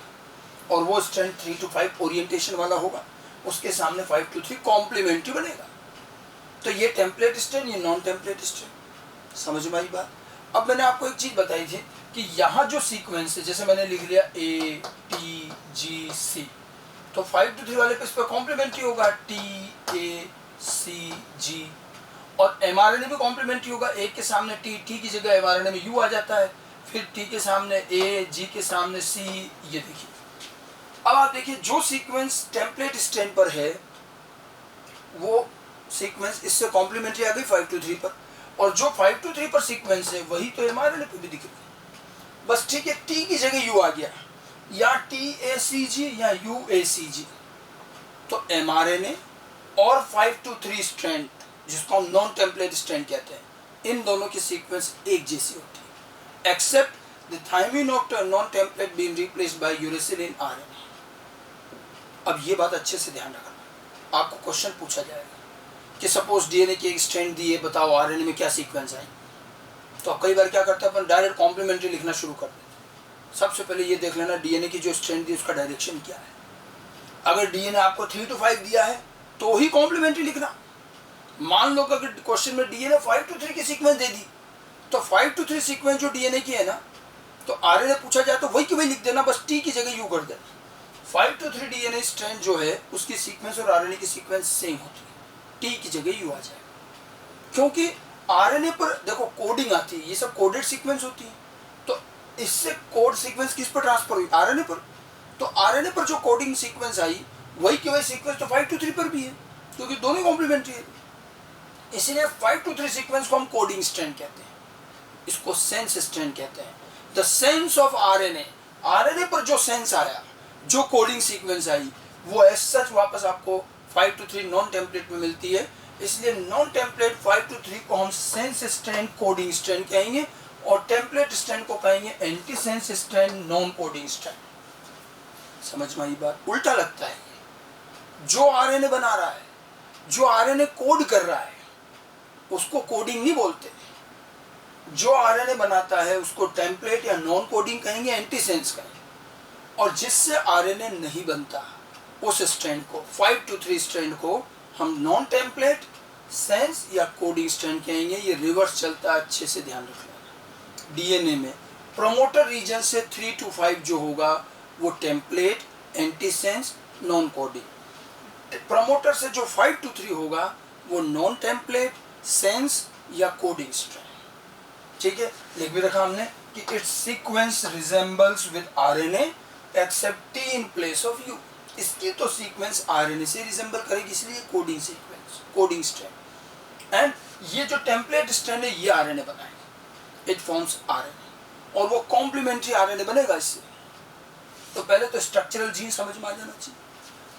और वो स्ट्रैंड 3 to 5 ओरिएंटेशन वाला होगा, उसके सामने 5 to 3 कॉम्प्लीमेंट्री बनेगा। तो ये टेम्पलेट स्ट्रैंड, ये नॉन टेम्पलेट स्ट्रैंड। समझ में आई बात। अब मैंने आपको एक चीज बताई थी कि यहाँ जो सीक्वेंस है, जैसे मैंने लिख लिया ATGC, तो 5 to 3 वाले पे इस पर कॉम्प्लीमेंट्री होगा TACG। और एमआरएनए भी कॉम्प्लीमेंट्री होगा, एक के सामने टी की जगह एमआरएनए में यू आ जाता है, फिर टी के सामने ए, जी के सामने सी। ये देखिए, अब आप देखिए जो सीक्वेंस टेम्पलेट स्ट्रैंड पर है वो सीक्वेंस इससे कॉम्प्लीमेंट्री आ गई 5 to 3 पर, और जो 5 to 3 पर सीक्वेंस है वही तो एमआरएनए पे भी दिख रही है। बस ठीक है, टी की जगह यू आ गया, या TACG या UACG। तो एमआरएनए और 5 to 3 स्ट्रैंड, जिसको हम नॉन टेम्पलेट स्ट्रैंड कहते हैं, इन दोनों की सीक्वेंस एक जैसी होती है, except the thymine of non template being replaced by uracil in RNA. अब ये बात अच्छे से ध्यान रखना, आपको क्वेश्चन पूछा जाएगा कि सपोज डीएनए की एक स्ट्रैंड दी है, बताओ आरएनए में क्या सीक्वेंस आई। तो कई बार क्या करते हैं अपन, डायरेक्ट कॉम्प्लीमेंट्री लिखना शुरू कर देते हैं। सबसे पहले ये देख लेना डीएनए की जो स्ट्रैंड दी उसका डायरेक्शन क्या है। अगर डीएनए आपको 3 to 5 दिया है तो ही कॉम्प्लीमेंट्री लिखना। मान लो अगर क्वेश्चन में डीएनए 5 to 3 की सीक्वेंस दे दी, तो 5 to 3 सीक्वेंस जो डीएनए की है ना, तो आरएनए पूछा जाए तो वही की वही लिख देना, बस टी की जगह यू कर देना। 5 to 3 डीएनए स्ट्रैंड जो है उसकी सीक्वेंस और आरएनए की सीक्वेंस सेम होती है, टी की जगह यू आ जाएगा। क्योंकि आरएनए पर देखो कोडिंग आती है, ये सब कोडेड सीक्वेंस होती है, तो इससे कोड सीक्वेंस किस पर ट्रांसफर हुई, आरएनए पर। तो आरएनए पर जो कोडिंग सीक्वेंस आई वही की वही सीक्वेंस तो 5 to 3 पर भी है, क्योंकि दोनों कॉम्प्लीमेंट्री है। इसीलिए 5 to 3 सीक्वेंस को हम कोडिंग स्ट्रैंड कहते हैं, इसको सेंस स्ट्रैंड कहते हैं। The sense of RNA, RNA पर जो सेंस आया, जो कोडिंग सीक्वेंस आई, वो एज सच वापस आपको 5 to 3 नॉन टेम्पलेट में मिलती है। इसलिए नॉन टेम्पलेट 5 to 3 को हम सेंस स्ट्रैंड कोडिंग स्ट्रैंड कहेंगे, और टेम्पलेट स्ट्रैंड को कहेंगे anti sense strand non coding strand. समझ में आई बात। उल्टा लगता है, जो आरएनए बना रहा है, जो आरएनए कोड कर रहा है, उसको कोडिंग नहीं बोलते। जो आरएनए बनाता है उसको टेम्पलेट या नॉन कोडिंग कहेंगे, एंटी सेंस कहेंगे। और जिससे आरएनए नहीं बनता उस स्ट्रैंड को, 5 to 3 स्ट्रैंड को हम नॉन टेम्पलेट, सेंस या कोडिंग स्ट्रैंड कहेंगे। ये रिवर्स चलता है, अच्छे से ध्यान रखना। डीएनए में प्रोमोटर रीजन से 3 to 5 जो होगा वो template, antisense, non coding. Promoter से जो 5 to 3 होगा वो नॉन टेम्पलेट, सेंस या कोडिंग स्ट्रैंड। ठीक है, लिख भी रखा हमने कि its sequence resembles with RNA except T in place of U. इसकी तो सीक्वेंस आरएनए से रिजेंबल करेगी, इसलिए coding sequence, coding strand. And ये जो टेम्पलेट स्ट्रैंड है ये आरएनए बनाएगा, इट फॉर्म्स आरएनए, और वो कॉम्प्लीमेंट्री आरएनए बनेगा इससे। तो पहले तो स्ट्रक्चरल जीन समझ में आ जाना चाहिए।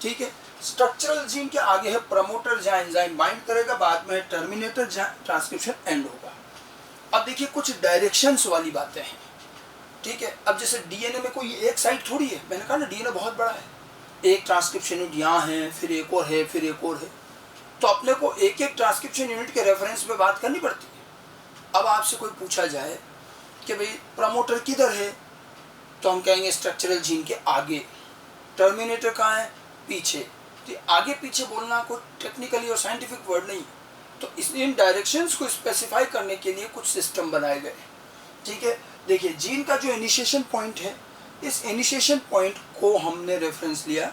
ठीक है, स्ट्रक्चरल जीन के आगे है प्रमोटर, जहाँ एंजाइम बाइंड करेगा, बाद में टर्मिनेटर, जहाँ ट्रांसक्रिप्शन एंड होगा। अब देखिए कुछ डायरेक्शंस वाली बातें हैं। ठीक है, अब जैसे डीएनए में कोई एक साइड थोड़ी है, मैंने कहा ना डीएनए बहुत बड़ा है, एक ट्रांसक्रिप्शन यूनिट यहाँ है, फिर एक और है, फिर एक और है, तो अपने को एक एक ट्रांसक्रिप्शन यूनिट के रेफरेंस पे बात करनी पड़ती है। अब आपसे कोई पूछा जाए कि भाई प्रमोटर किधर है, तो हम कहेंगे स्ट्रक्चरल जीन के आगे। टर्मिनेटर कहाँ है? पीछे। तो आगे पीछे बोलना कोई टेक्निकली और साइंटिफिक वर्ड नहीं, तो इन डायरेक्शंस को स्पेसिफाई करने के लिए कुछ सिस्टम बनाए गए। ठीक है, देखिए जीन का जो इनिशिएशन पॉइंट है, इस इनिशिएशन पॉइंट को हमने रेफरेंस लिया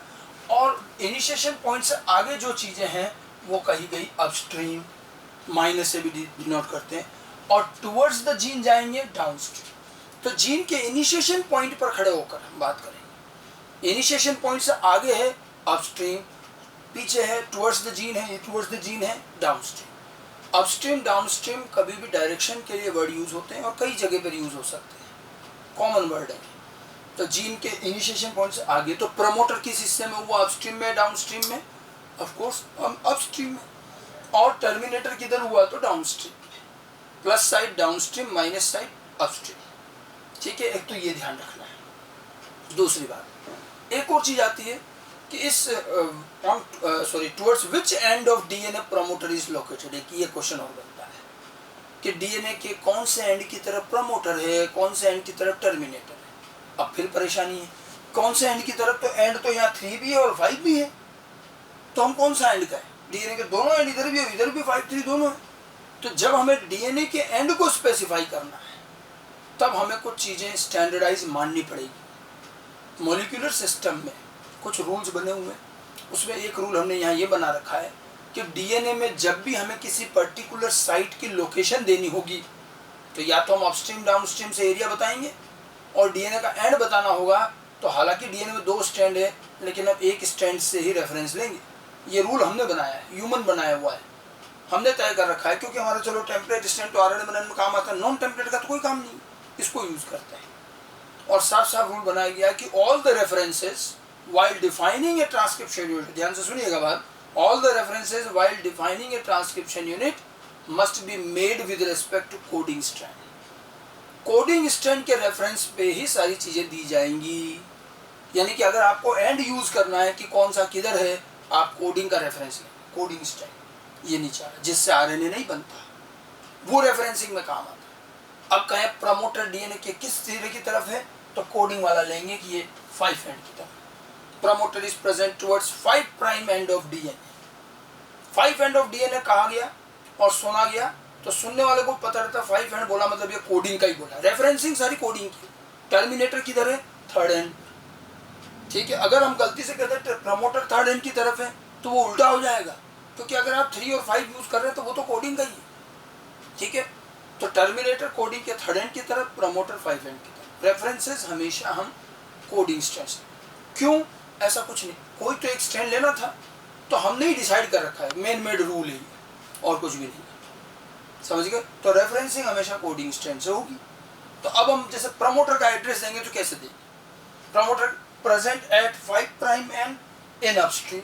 और इनिशिएशन पॉइंट से आगे जो चीज़ें हैं वो कही गई अपस्ट्रीम, माइनस से भी डिनोट करते हैं, और टुवर्ड्स द जीन जाएंगे डाउनस्ट्रीम। तो जीन के इनिशिएशन पॉइंट पर खड़े होकर हम बात करेंगे। इनिशिएशन पॉइंट से आगे है अपस्ट्रीम, पीछे है टुवर्ड्स द जीन है, टुवर्ड्स द जीन है डाउनस्ट्रीम। अपस्ट्रीम डाउनस्ट्रीम कभी भी डायरेक्शन के लिए वर्ड यूज होते हैं और कई जगह पर यूज हो सकते हैं, कॉमन वर्ड है। तो जीन के इनिशिएशन पॉइंट से आगे, तो प्रमोटर किस हिस्से में हुआ? अपस्ट्रीम में, डाउनस्ट्रीम में? ऑफ कोर्स अपस्ट्रीम में। और टर्मिनेटर किधर हुआ? तो downstream. Plus side downstream, minus side upstream. ठीक है, एक तो ये ध्यान रखना है। दूसरी बात, एक और चीज आती है कि इस towards which end of DNA promoter is located. एक ये क्वेश्चन और बनता है कि डीएनए के कौन से एंड की तरफ प्रमोटर है, कौन से एंड की तरफ टर्मिनेटर है। अब फिर परेशानी है, कौन से एंड की तरफ? तो एंड तो यहाँ 3 भी है और 5 भी है, तो हम कौन सा एंड का है? डीएनए के दोनों एंड इधर भी है, इधर भी 5, 3 दोनों है। तो जब हमें डीएनए के एंड को स्पेसिफाई करना है तब हमें कुछ चीज़ें स्टैंडर्डाइज माननी पड़ेगी। मॉलिक्यूलर सिस्टम में कुछ रूल्स बने हुए हैं, उसमें एक रूल हमने यहाँ ये बना रखा है कि डीएनए में जब भी हमें किसी पर्टिकुलर साइट की लोकेशन देनी होगी तो या तो हम अपस्ट्रीम डाउनस्ट्रीम से एरिया बताएंगे और डीएनए का एंड बताना होगा। तो हालांकि डीएनए में 2 स्ट्रैंड है लेकिन अब एक स्ट्रैंड से ही रेफरेंस लेंगे। ये रूल हमने बनाया है, ह्यूमन बनाया हुआ है, हमने तय कर रखा है, क्योंकि हमारा चलो टेम्पलेट स्ट्रैंड तो आरएनए बनाने में काम आता है, नॉन टेम्पलेट का तो कोई काम नहीं, इसको यूज करते हैं। और साफ साफ रूल बनाया गया कि all the references while defining a transcription unit, ध्यान से सुनिएगा बात, all the references while defining a transcription unit must be made with respect to coding strand. Coding strand के रेफरेंस पे ही सारी चीजें दी जाएंगी। यानी कि अगर आपको एंड यूज करना है कि कौन सा किधर है, आप कोडिंग का रेफरेंस लें, कोडिंग स्ट्रैंड ये नीचे आ रहा है जिससे आरएनए नहीं बनता, वो रेफरेंसिंग में काम आता है। अब कहें प्रमोटर डीएनए के किस सिरे की तरफ है, तो कोडिंग वाला लेंगे कि ये 5 एंड की तरफ। Promoter is present towards 5 prime end of DNA. 5 end of DNA कहा गया और सुना गया, तो सुनने वाले को पता रहता 5 एंड बोला मतलब ये कोडिंग का ही बोला, रेफरेंसिंग सारी कोडिंग की। टर्मिनेटर किधर है? 3rd and. ठीक है, अगर हम गलती से कहते हैं प्रमोटर 3rd एंड की तरफ है तो वो उल्टा हो जाएगा, क्योंकि अगर आप 3 और 5 यूज कर रहे हैं तो वो तो कोडिंग का ही है। ठीक है, तो टर्मिनेटर कोडिंग के 3rd एंड की तरफ, प्रमोटर 5 एंड की तरफ। रेफरेंसेस हमेशा हम कोडिंग स्ट्रैंड से। क्यों? ऐसा कुछ नहीं, कोई तो एक स्ट्रैंड लेना था तो हमने ही डिसाइड कर रखा है, मेन मेड रूल है और कुछ भी नहीं, समझ गए? तो रेफरेंसिंग हमेशा कोडिंग स्ट्रैंड से होगी। तो अब हम जैसे प्रमोटर का एड्रेस देंगे तो कैसे देंगे? Promoter present at 5 prime and in upstream,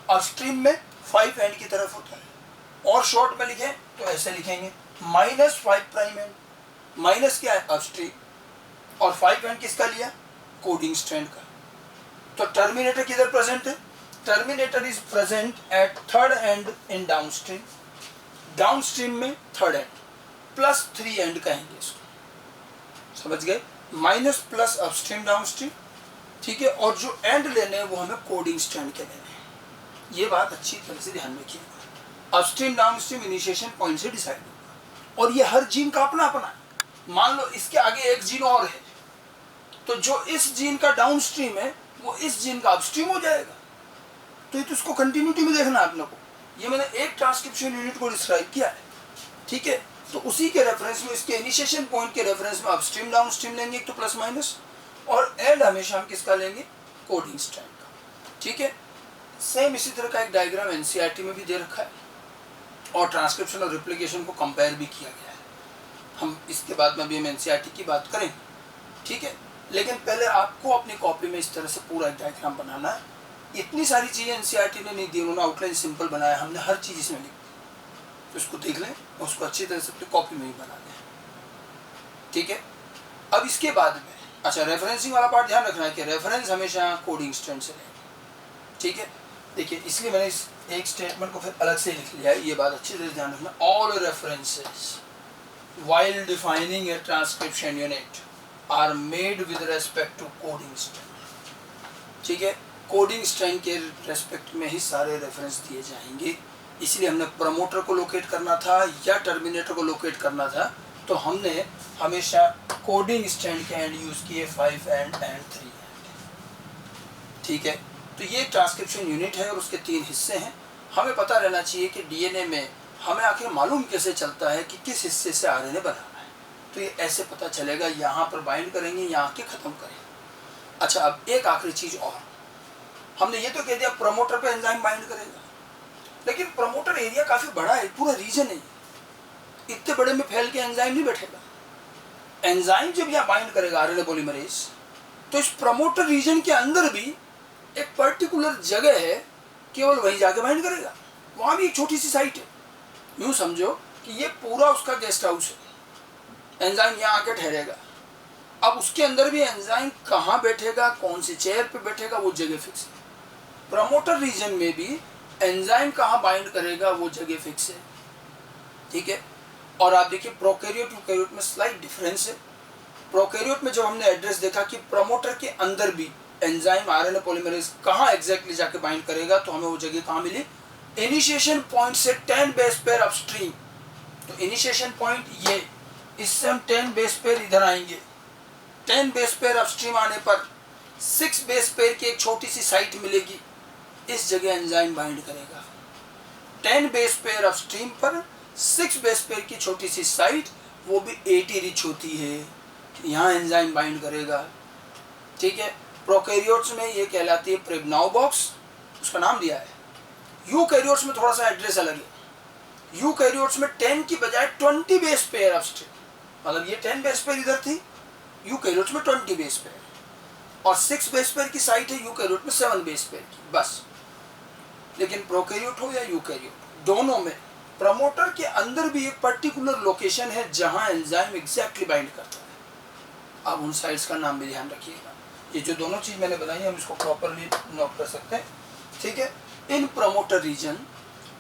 upstream में 5 एंड की तरफ होता है। और शॉर्ट में लिखें तो ऐसे लिखेंगे -5 प्राइम एंड, माइनस क्या है? अपस्ट्रीम, और 5 एंड किसका लिया? कोडिंग स्ट्रैंड का। तो टर्मिनेटर किधर प्रेजेंट है? Terminator is present at 3rd and in downstream, downstream में 3rd एंड प्लस 3 एंड कहेंगे इसको, समझ गए? Minus plus upstream downstream. ठीक है, और जो एंड लेने हैं वो हमें कोडिंग स्ट्रैंड के लेने हैं। ये बात अच्छी तरह से ध्यान रखिएगा। अपस्ट्रीम डाउनस्ट्रीम इनिशिएशन पॉइंट से डिसाइड होगा, और ये हर जीन का अपना अपना है। मान लो इसके आगे एक जीन और है, तो जो इस जीन का डाउनस्ट्रीम है वो इस जीन का अपस्ट्रीम हो जाएगा। तो ये तो इसको कंटिन्यूटी में देखना है अपने को। ये मैंने एक ट्रांसक्रिप्शन यूनिट को डिस्क्राइब किया है, ठीक है? तो उसी के रेफरेंस में, इसके इनिशिएशन पॉइंट के रेफरेंस में अपस्ट्रीम डाउनस्ट्रीम लेंगे, एक तो प्लस माइनस, और एंड हमेशा हम किसका लेंगे? कोडिंग स्ट्रैंड का। ठीक है, सेम इसी तरह का एक डायग्राम एनसीईआरटी में भी दे रखा है और ट्रांसक्रिप्शन और रिप्लिकेशन को कंपेयर भी किया गया है। हम इसके बाद में भी हम एनसीईआरटी की बात करेंगे, ठीक है? लेकिन पहले आपको अपनी कॉपी में इस तरह से पूरा एक डायग्राम बनाना है। इतनी सारी चीज़ें एनसीईआरटी ने नहीं दी, उन्होंने आउटलाइन सिंपल बनाया, हमने हर चीज़ इसमें लिखी। तो इसको देख लें और उसको अच्छी तरह से अपनी कॉपी में ही बना लें, ठीक है? अब इसके बाद में अच्छा, रेफरेंसिंग वाला पार्ट ध्यान रखना है कि रेफरेंस हमेशा कोडिंग स्ट्रैंड से लेंगे, ठीक है? देखिए, इसलिए मैंने इस एक स्टेटमेंट को फिर अलग से लिख लिया है, ये बात अच्छी तरह से ध्यान रखना। All references while defining a transcription unit are made with respect to coding strand. ठीक है, कोडिंग स्ट्रैंड के रेस्पेक्ट में ही सारे रेफरेंस दिए जाएंगे। इसलिए हमने प्रमोटर को लोकेट करना था या टर्मिनेटर को लोकेट करना था, तो हमने हमेशा कोडिंग स्ट्रैंड के एंड यूज किए 5 एंड 3 एंड। ठीक है, तो ये ट्रांसक्रिप्शन यूनिट है और उसके 3 हिस्से हैं। हमें पता रहना चाहिए कि डीएनए में हमें आखिर मालूम कैसे चलता है कि किस हिस्से से आरएनए बनाना है। तो ये ऐसे पता चलेगा, यहाँ पर बाइंड करेंगे, यहाँ के ख़त्म करेंगे। अच्छा, अब एक आखिरी चीज़ और, हमने ये तो कह दिया प्रमोटर पे एंजाइम बाइंड करेगा, लेकिन प्रमोटर एरिया काफ़ी बड़ा है, पूरा रीजन है, इतने बड़े में फैल के एंजाइम नहीं बैठेगा। एंजाइम जब यहाँ बाइंड करेगा आरएनए पॉलीमरेज, तो इस प्रमोटर रीजन के अंदर भी एक पर्टिकुलर जगह है, केवल वहीं जाके बाइंड करेगा। वहाँ भी एक छोटी सी साइट है। यूँ समझो कि ये पूरा उसका गेस्ट हाउस है, एंजाइम यहाँ आके ठहरेगा। अब उसके अंदर भी एंजाइम कहाँ बैठेगा, कौन सी चेयर पे बैठेगा, वो जगह फिक्स है। प्रमोटर रीजन में भी एंजाइम कहाँ बाइंड करेगा, वो जगह फिक्स है। ठीक है, और आप देखिए प्रोकैरियोट यूकैरियोट में स्लाइट डिफरेंस है। प्रोकैरियोट में जब हमने एड्रेस देखा कि प्रमोटर के अंदर भी एंजाइम आरएनए पॉलीमरेज कहाँ एग्जैक्टली जाके बाइंड करेगा, तो हमें वो जगह कहाँ मिली, इनिशिएशन पॉइंट से 10 बेस पेयर अपस्ट्रीम। तो इनिशिएशन पॉइंट ये, इससे हम 10 बेस पेयर इधर आएंगे। 10 बेस पेयर अपस्ट्रीम आने पर 6 बेस पेयर की एक छोटी सी साइट मिलेगी, इस जगह एंजाइम बाइंड करेगा। 10 बेस पेयर अपस्ट्रीम पर 6 बेस पेयर की छोटी सी साइट, वो भी 80 रिच होती है, यहाँ एंजाइम बाइंड करेगा। ठीक है, प्रोकैरियोट्स में ये कहलाती है प्रेबनाउ बॉक्स, उसका नाम दिया है। यूकैरियोट्स में थोड़ा सा एड्रेस अलग है। यूकैरियोट्स में 10 की बजाय 20 बेस पेयर अपस्ट्रीम, मतलब ये 10 बेस पेयर इधर थी, यूकैरियोट्स में 20 बेस पेयर, और 6 बेस पेयर की साइट है यूकैरियोट में 7 बेस पेयर की, बस। लेकिन प्रोकैरियोट हो या यूकैरियोट, दोनों में प्रमोटर के अंदर भी एक पर्टिकुलर लोकेशन है जहां एंजाइम एग्जैक्टली बाइंड करता है। आप उन साइट्स का नाम भी ध्यान रखिएगा। ये जो दोनों चीज मैंने बनाई हम इसको प्रॉपरली नोट कर सकते हैं। ठीक है, in promoter region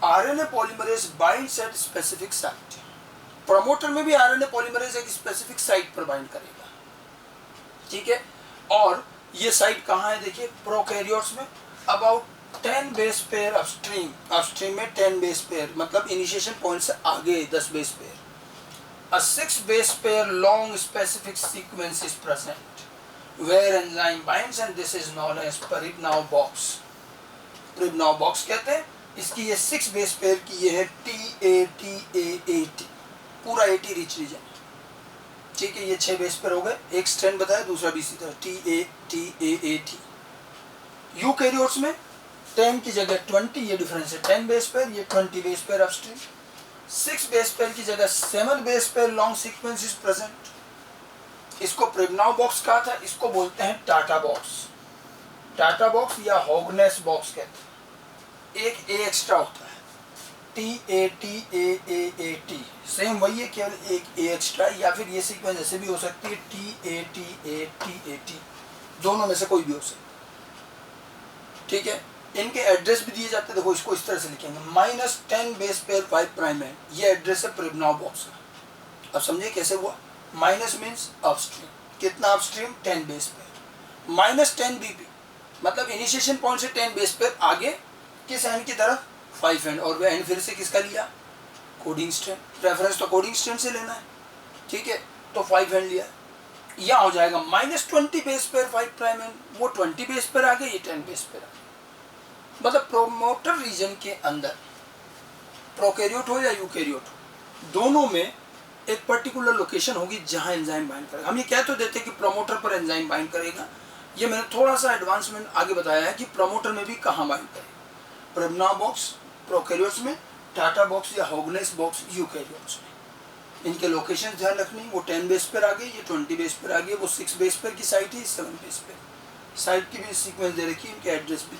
RNA polymerase binds at specific site. Promoter में भी आरएनए पॉलीमरेज एक स्पेसिफिक साइट पर बाइंड करेगा। ठीक है, और ये साइट कहाँ है, देखिए प्रोकैरियोट्स में about 10 base pair upstream, upstream में 10 बेस पेयर, मतलब इनिशिएशन पॉइंट से आगे 10 base pair. A 6 base pair long specific sequence is present where enzyme binds and this is known as Pribnow box. Pribnow box कहते हैं इसकी, ये 6 base pair की ये है TATAAT, पूरा 80 रिच रीजन। ठीक है, ये 6 बेस पेयर हो गए, एक स्ट्रैंड बताया, दूसरा भी इसी तरह TATAAT। यूकैरियोट्स में 10 की जगह 20, ये डिफरेंस है, 10 बेस पेयर, ये 20 base pair upstream. 6 base pair की जगह 7 base pair long sequence is present. इसको प्रेबनाउ बॉक्स कहा था, इसको बोलते हैं टाटा बॉक्स। टाटा बॉक्स या हॉगनेस बॉक्स कहते हैं। एक ए एक्स्ट्रा होता है, TATAAT, सेम वही है, केवल एक ए एक्स्ट्रा, या फिर ये सीक्वेंस ऐसे भी हो सकती है TATATAT, दोनों में से कोई भी हो सकती है। ठीक है, इनके एड्रेस भी दिए जाते हैं, देखो इसको इस तरह से लिखेंगे, -10 बेस पेयर 5 प्राइम है, ये एड्रेस है प्रेबनाउ बॉक्स का। अब समझिए कैसे हुआ, माइनस मीन्स अपस्ट्रीम, कितना अपस्ट्रीम, 10 बेस पेयर, -10 BP, मतलब इनिशिएशन पॉइंट से 10 बेस पेयर आगे किस एंड की तरफ, 5 एंड, और एंड फिर से किसका लिया, कोडिंग स्ट्रैंड, रेफरेंस तो कोडिंग स्ट्रैंड से लेना है। ठीक है, तो 5 एंड लिया, यहाँ हो जाएगा -20 बेस पेयर 5 प्राइम एंड, वो 20 बेस पेयर आगे, ये 10 बेस पेयर आगे। मतलब प्रोमोटर रीजन के अंदर प्रोकैरियोट हो या यूकैरियोट हो, दोनों में एक पर्टिकुलर लोकेशन होगी जहां एंजाइम बाइंड करेगा। हम ये कह तो देते हैं कि प्रमोटर पर एंजाइम बाइंड करेगा, ये मैंने थोड़ा सा एडवांसमेंट आगे बताया है कि प्रमोटर में भी कहाँ बाइंड करेगा। प्रेबनाउ बॉक्स प्रोकैरियोट्स में, टाटा बॉक्स या हॉगनेस बॉक्स यूकैरियोट्स में। इनके लोकेशन ध्यान रखनी, वो 10 बेस पर आ गई, ये 20 बेस पर आ गई, वो 6 बेस पर की साइट है, 7 बेस पर साइट की भी सीक्वेंस दे रखी है, इनके एड्रेस भी।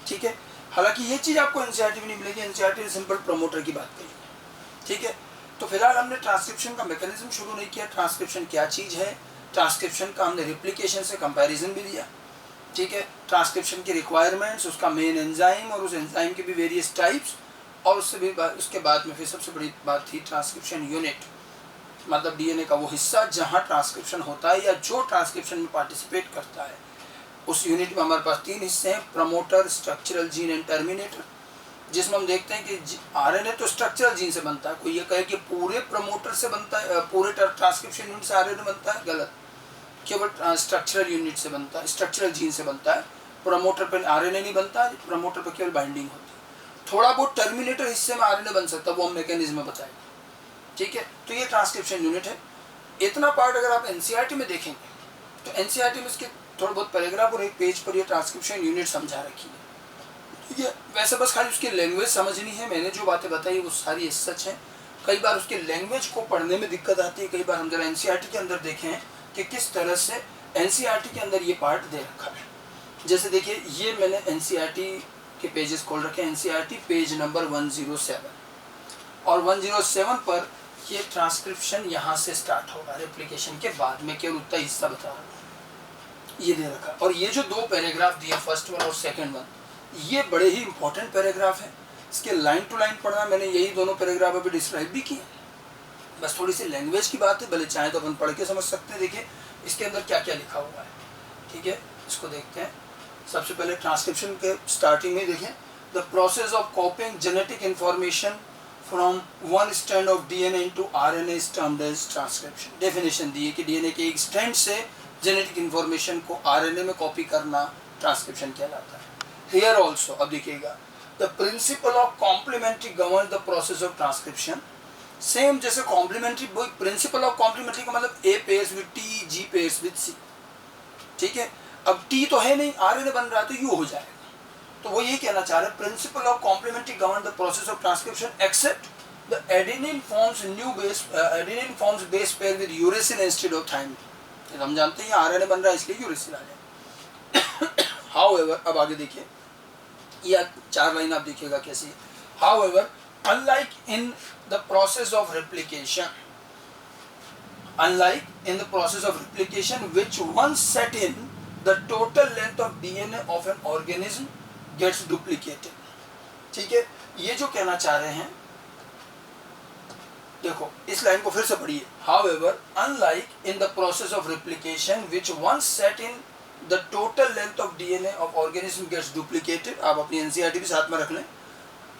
ठीक है, हालांकि ये चीज़ आपको एनसीईआरटी में नहीं मिलेगी, एनसीईआरटी ने सिंपल प्रमोटर की बात कही है। ठीक है, तो फिलहाल हमने ट्रांसक्रिप्शन का मैकेनिज्म शुरू नहीं किया, ट्रांसक्रिप्शन क्या चीज़ है, ट्रांसक्रिप्शन का हमने रिप्लिकेशन से कंपैरिजन भी दिया। ठीक है, ट्रांसक्रिप्शन की रिक्वायरमेंट्स, उसका मेन एंजाइम और उस एंजाइम के भी वेरियस टाइप्स, और उससे भी उसके बाद में फिर सबसे बड़ी बात थी ट्रांसक्रिप्शन यूनिट। मतलब डीएनए का वो हिस्सा जहाँ ट्रांसक्रिप्शन होता है या जो ट्रांसक्रिप्शन में पार्टिसिपेट करता है। उस यूनिट में हमारे पास 3 हिस्से हैं, promoter, structural gene and terminator, जिसमें हम देखते हैं कि आरएनए तो स्ट्रक्चरल जीन से बनता है। कोई ये कहे कि पूरे प्रमोटर से बनता है, पूरे ट्रांसक्रिप्शन यूनिट से आरएनए बनता है, गलत। केवल स्ट्रक्चरल यूनिट से बनता है, स्ट्रक्चरल जीन से बनता है। प्रमोटर पर आरएनए नहीं बनता है, प्रमोटर पर केवल बाइंडिंग होती है। थोड़ा बहुत टर्मिनेटर हिस्से में आरएनए बन सकता है, वो हम मैकेनिज्म में बताएंगे, ठीक है। तो ये ट्रांसक्रिप्शन यूनिट है। इतना पार्ट अगर आप एनसीईआरटी में देखेंगे तो एनसीईआरटी में इसके थोड़ा बहुत पैराग्राफ और एक पेज पर ये ट्रांसक्रिप्शन यूनिट समझा रखी है, ठीक है। वैसे बस खाली उसकी लैंग्वेज समझनी है। मैंने जो बातें बताई वो सारी सच है। कई बार उसकी लैंग्वेज को पढ़ने में दिक्कत आती है। कई बार हम जरा एनसीईआरटी के अंदर देखें कि किस तरह से एनसीईआरटी के अंदर ये पार्ट दे रखा है। जैसे देखिए, ये मैंने एनसीईआरटी के पेजेस खोल रखे हैं। एनसीईआरटी पेज नंबर 107 और 107 पर ये ट्रांसक्रिप्शन यहाँ से स्टार्ट होगा, रेप्लिकेशन के बाद में केवल उतना हिस्सा बता रहा हूँ, ये दे रखा। और ये जो 2 पैराग्राफ दिए, फर्स्ट वन और सेकंड वन, ये बड़े ही इंपॉर्टेंट पैराग्राफ है। इसके लाइन टू लाइन पढ़ना, मैंने यही दोनों पैराग्राफ अभी डिस्क्राइब भी किए। बस थोड़ी सी लैंग्वेज की बात है, भले चाहे तो अपन पढ़ के समझ सकते हैं। देखिए इसके अंदर क्या क्या लिखा हुआ है, ठीक है, इसको देखते हैं। सबसे पहले ट्रांसक्रिप्शन के स्टार्टिंग में देखें, the process of copying genetic information from one strand of DNA into RNA is termed as transcription. Definition दी है कि डीएनए के एक स्ट्रैंड से जेनेटिक इंफॉर्मेशन को आरएनए में कॉपी करना ट्रांसक्रिप्शन कहलाता है। हियर ऑल्सो, अब देखिएगा, the principle of complementary govern the process of transcription. Same जैसे कॉम्प्लीमेंट्री, प्रिंसिपल ऑफ कॉम्प्लीमेंट्री का मतलब A pairs with T, G pairs with C, ठीक है। अब टी तो है नहीं, आरएनए बन रहा है तो यू हो जाएगा। तो वो ये कहना चाह रहे हैं, principle of complementary govern the process of transcription except the adenine forms base pair with uracil instead of thymine. हम जानते हैं आरएनए बन रहा है इसलिए यूरेसिल आ जाए। हाउएवर, अब आगे देखिए, या 4 लाइन आप देखिएगा कैसी। However, unlike in the process of replication, which once set in, the total length of DNA of an organism gets duplicated, ठीक है। ये जो कहना चाह रहे हैं, देखो इस लाइन को फिर से पढ़िए। However, unlike in the process of replication, which once set in, the total length of DNA of organism gets duplicated, आप अपनी एनसीईआरटी भी साथ में रख लें।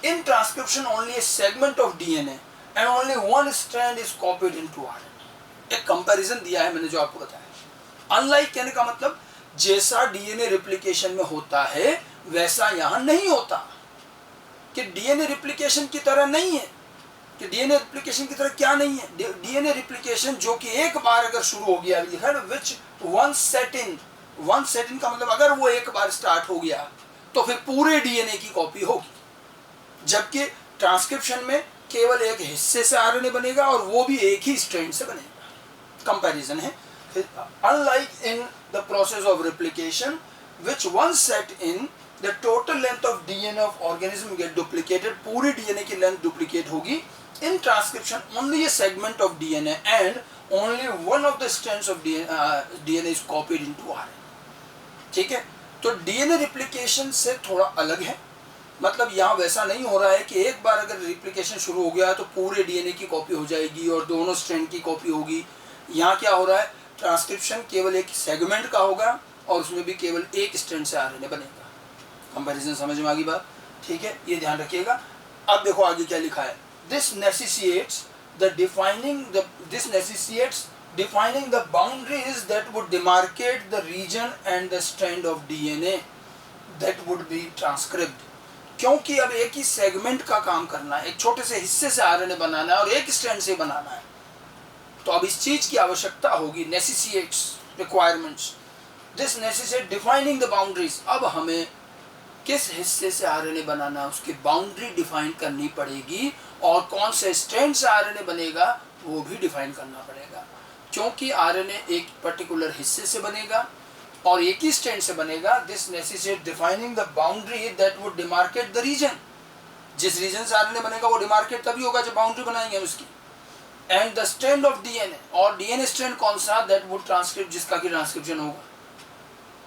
In transcription, only a segment of DNA and only one strand is copied into RNA। एक comparison दिया है मैंने जो आपको बताया। अनलाइक कहने का मतलब जैसा डीएनए रिप्लिकेशन में होता है वैसा यहाँ नहीं होता, कि डीएनए रिप्लिकेशन की तरह नहीं है। कि डीएनए रिप्लिकेशन की तरह क्या नहीं है? डीएनए रिप्लिकेशन जो कि एक बार अगर शुरू हो गया, लिखा है विच वंस सेट इन का मतलब अगर वो एक बार स्टार्ट हो गया तो फिर पूरे डीएनए की कॉपी होगी। जबकि ट्रांसक्रिप्शन में केवल एक हिस्से से आरएनए बनेगा और वो भी एक ही स्ट्रैंड से बनेगा। कंपैरिजन है। Unlike in the process of replication which once set in, the total length of DNA of organism get duplicated, पूरी डीएनए की लेंथ डुप्लीकेट होगी। In transcription only a segment of DNA and only one of the strands of DNA is copied into RNA, ठीक है। तो DNA replication से थोड़ा अलग है। मतलब यहाँ वैसा नहीं हो रहा है कि एक बार अगर रिप्लिकेशन शुरू हो गया तो पूरे डीएनए की कॉपी हो जाएगी और दोनों स्ट्रैंड की कॉपी होगी। यहाँ क्या हो रहा है, ट्रांसक्रिप्शन केवल एक सेगमेंट का होगा और उसमें भी केवल एक स्ट्रैंड से आरएनए बनेगा। कंपैरिजन समझ में आ गई बात, ठीक है, ये ध्यान रखिएगा। अब देखो आगे क्या लिखा है। This necessitates defining the boundaries that would demarcate the region and the strand of DNA that would be transcribed। क्योंकि अब एक ही सेगमेंट का काम करना है, एक छोटे से हिस्से से आरएनए बनाना है और एक स्ट्रैंड से बनाना है, तो अब इस चीज की आवश्यकता होगी। Necessitates, requirements, this necessitate defining the boundaries. अब हमें किस हिस्से से आरएनए बनाना है उसकी बाउंड्री डिफाइन करनी पड़ेगी और कौन से स्ट्रैंड से आरएनए बनेगा वो भी डिफाइन करना पड़ेगा। क्योंकि आरएनए एक पर्टिकुलर हिस्से से बनेगा और एक ही स्ट्रैंड से बनेगा। This necessitate defining the boundary that would demarcate the region. जिस रीजन से आरएनए बनेगा वो डिमार्केट तभी होगा जब बाउंड्री बनाएंगे उसकी। And the strand of DNA, और डीएनए स्ट्रैंड कौन सा, दैट वुड ट्रांसक्रिप्ट, जिसका की ट्रांसक्रिप्शन होगा।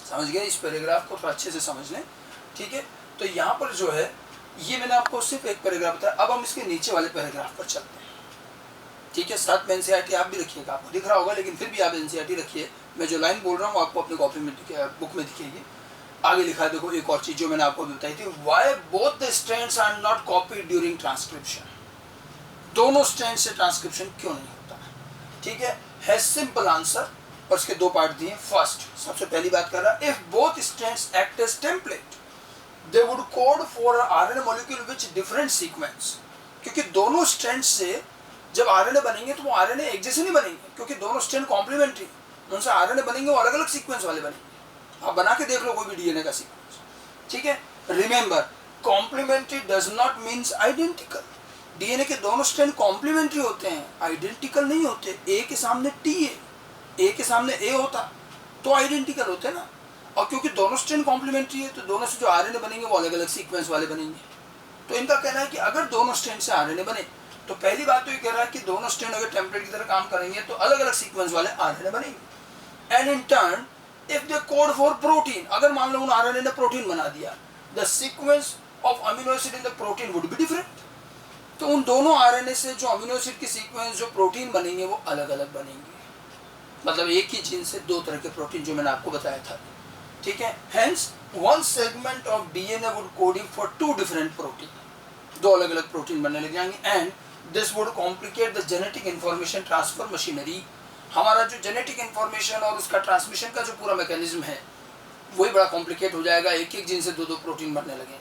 समझ गए? इस पैराग्राफ को तो अच्छे से समझ लें, ठीक है। तो यहाँ पर जो है ये मैंने आपको सिर्फ एक पैराग्राफ बताया। अब हम इसके नीचे वाले पैराग्राफ पर चलते हैं। ठीक है, साथ में एनसीईआरटी आप भी रखिएगा, आपको दिख रहा होगा लेकिन फिर भी आप एनसीईआरटी रखिए। मैं जो लाइन बोल रहा हूँ आपको अपनी कॉपी में बुक में दिखेगी। आगे लिखा है देखो एक और चीज जो मैंने आपको बताई थी, why both the strands are not copied during transcription. दोनों स्ट्रैंड से ट्रांसक्रिप्शन क्यों नहीं होता। ठीक है सिंपल आंसर, और इसके दो पार्ट दिए। फर्स्ट, सबसे पहली बात कर रहा है, if both strands act as template they would code for RNA molecule which different sequence. क्योंकि दोनों स्ट्रैंड से जब आरएनए बनेंगे तो वो आरएनए एक जैसे नहीं बनेंगे, क्योंकि दोनों स्ट्रैंड कॉम्प्लीमेंट्री, उनसे आरएनए बनेंगे वो अलग अलग सीक्वेंस वाले बनेंगे। आप बना के देख लो कोई भी डीएनए का सीक्वेंस। ठीक है, remember complementary does not means identical. DNA के दोनों स्ट्रैंड कॉम्प्लीमेंट्री होते हैं, आइडेंटिकल नहीं होते। ए के सामने टी है, ए के सामने ए होता तो आइडेंटिकल होते ना। और क्योंकि दोनों स्ट्रैंड कॉम्प्लीमेंट्री है तो दोनों से जो आरएनए बनेंगे वो अलग अलग सीक्वेंस वाले बनेंगे। तो इनका कहना है कि अगर दोनों स्ट्रैंड से आरएनए बने तो पहली बात तो ये कह रहा है कि दोनों स्ट्रैंड अगर टेम्पलेट की तरह काम करेंगे तो अलग अलग सीक्वेंस वाले आरएनए बनेंगे। And in turn if they code for protein, अगर मान लो उन आरएनए ने प्रोटीन बना दिया, the sequence of amino acid in the protein would be different. तो उन दोनों आरएनए से जो अमीनो एसिड की सीक्वेंस जो प्रोटीन बनेंगे वो अलग अलग बनेंगे। मतलब एक ही जीन से दो तरह के प्रोटीन, जो मैंने आपको बताया था। ठीक है, hence one segment of DNA would coding for two different protein, दो अलग अलग प्रोटीन बनने लग जाएंगे। And this would complicate the genetic information transfer machinery. हमारा जो जेनेटिक इंफॉर्मेशन और उसका ट्रांसमिशन का जो पूरा मैकेनिज्म है वही बड़ा कॉम्प्लिकेट हो जाएगा, एक एक जीन से दो दो प्रोटीन बनने लगेंगे।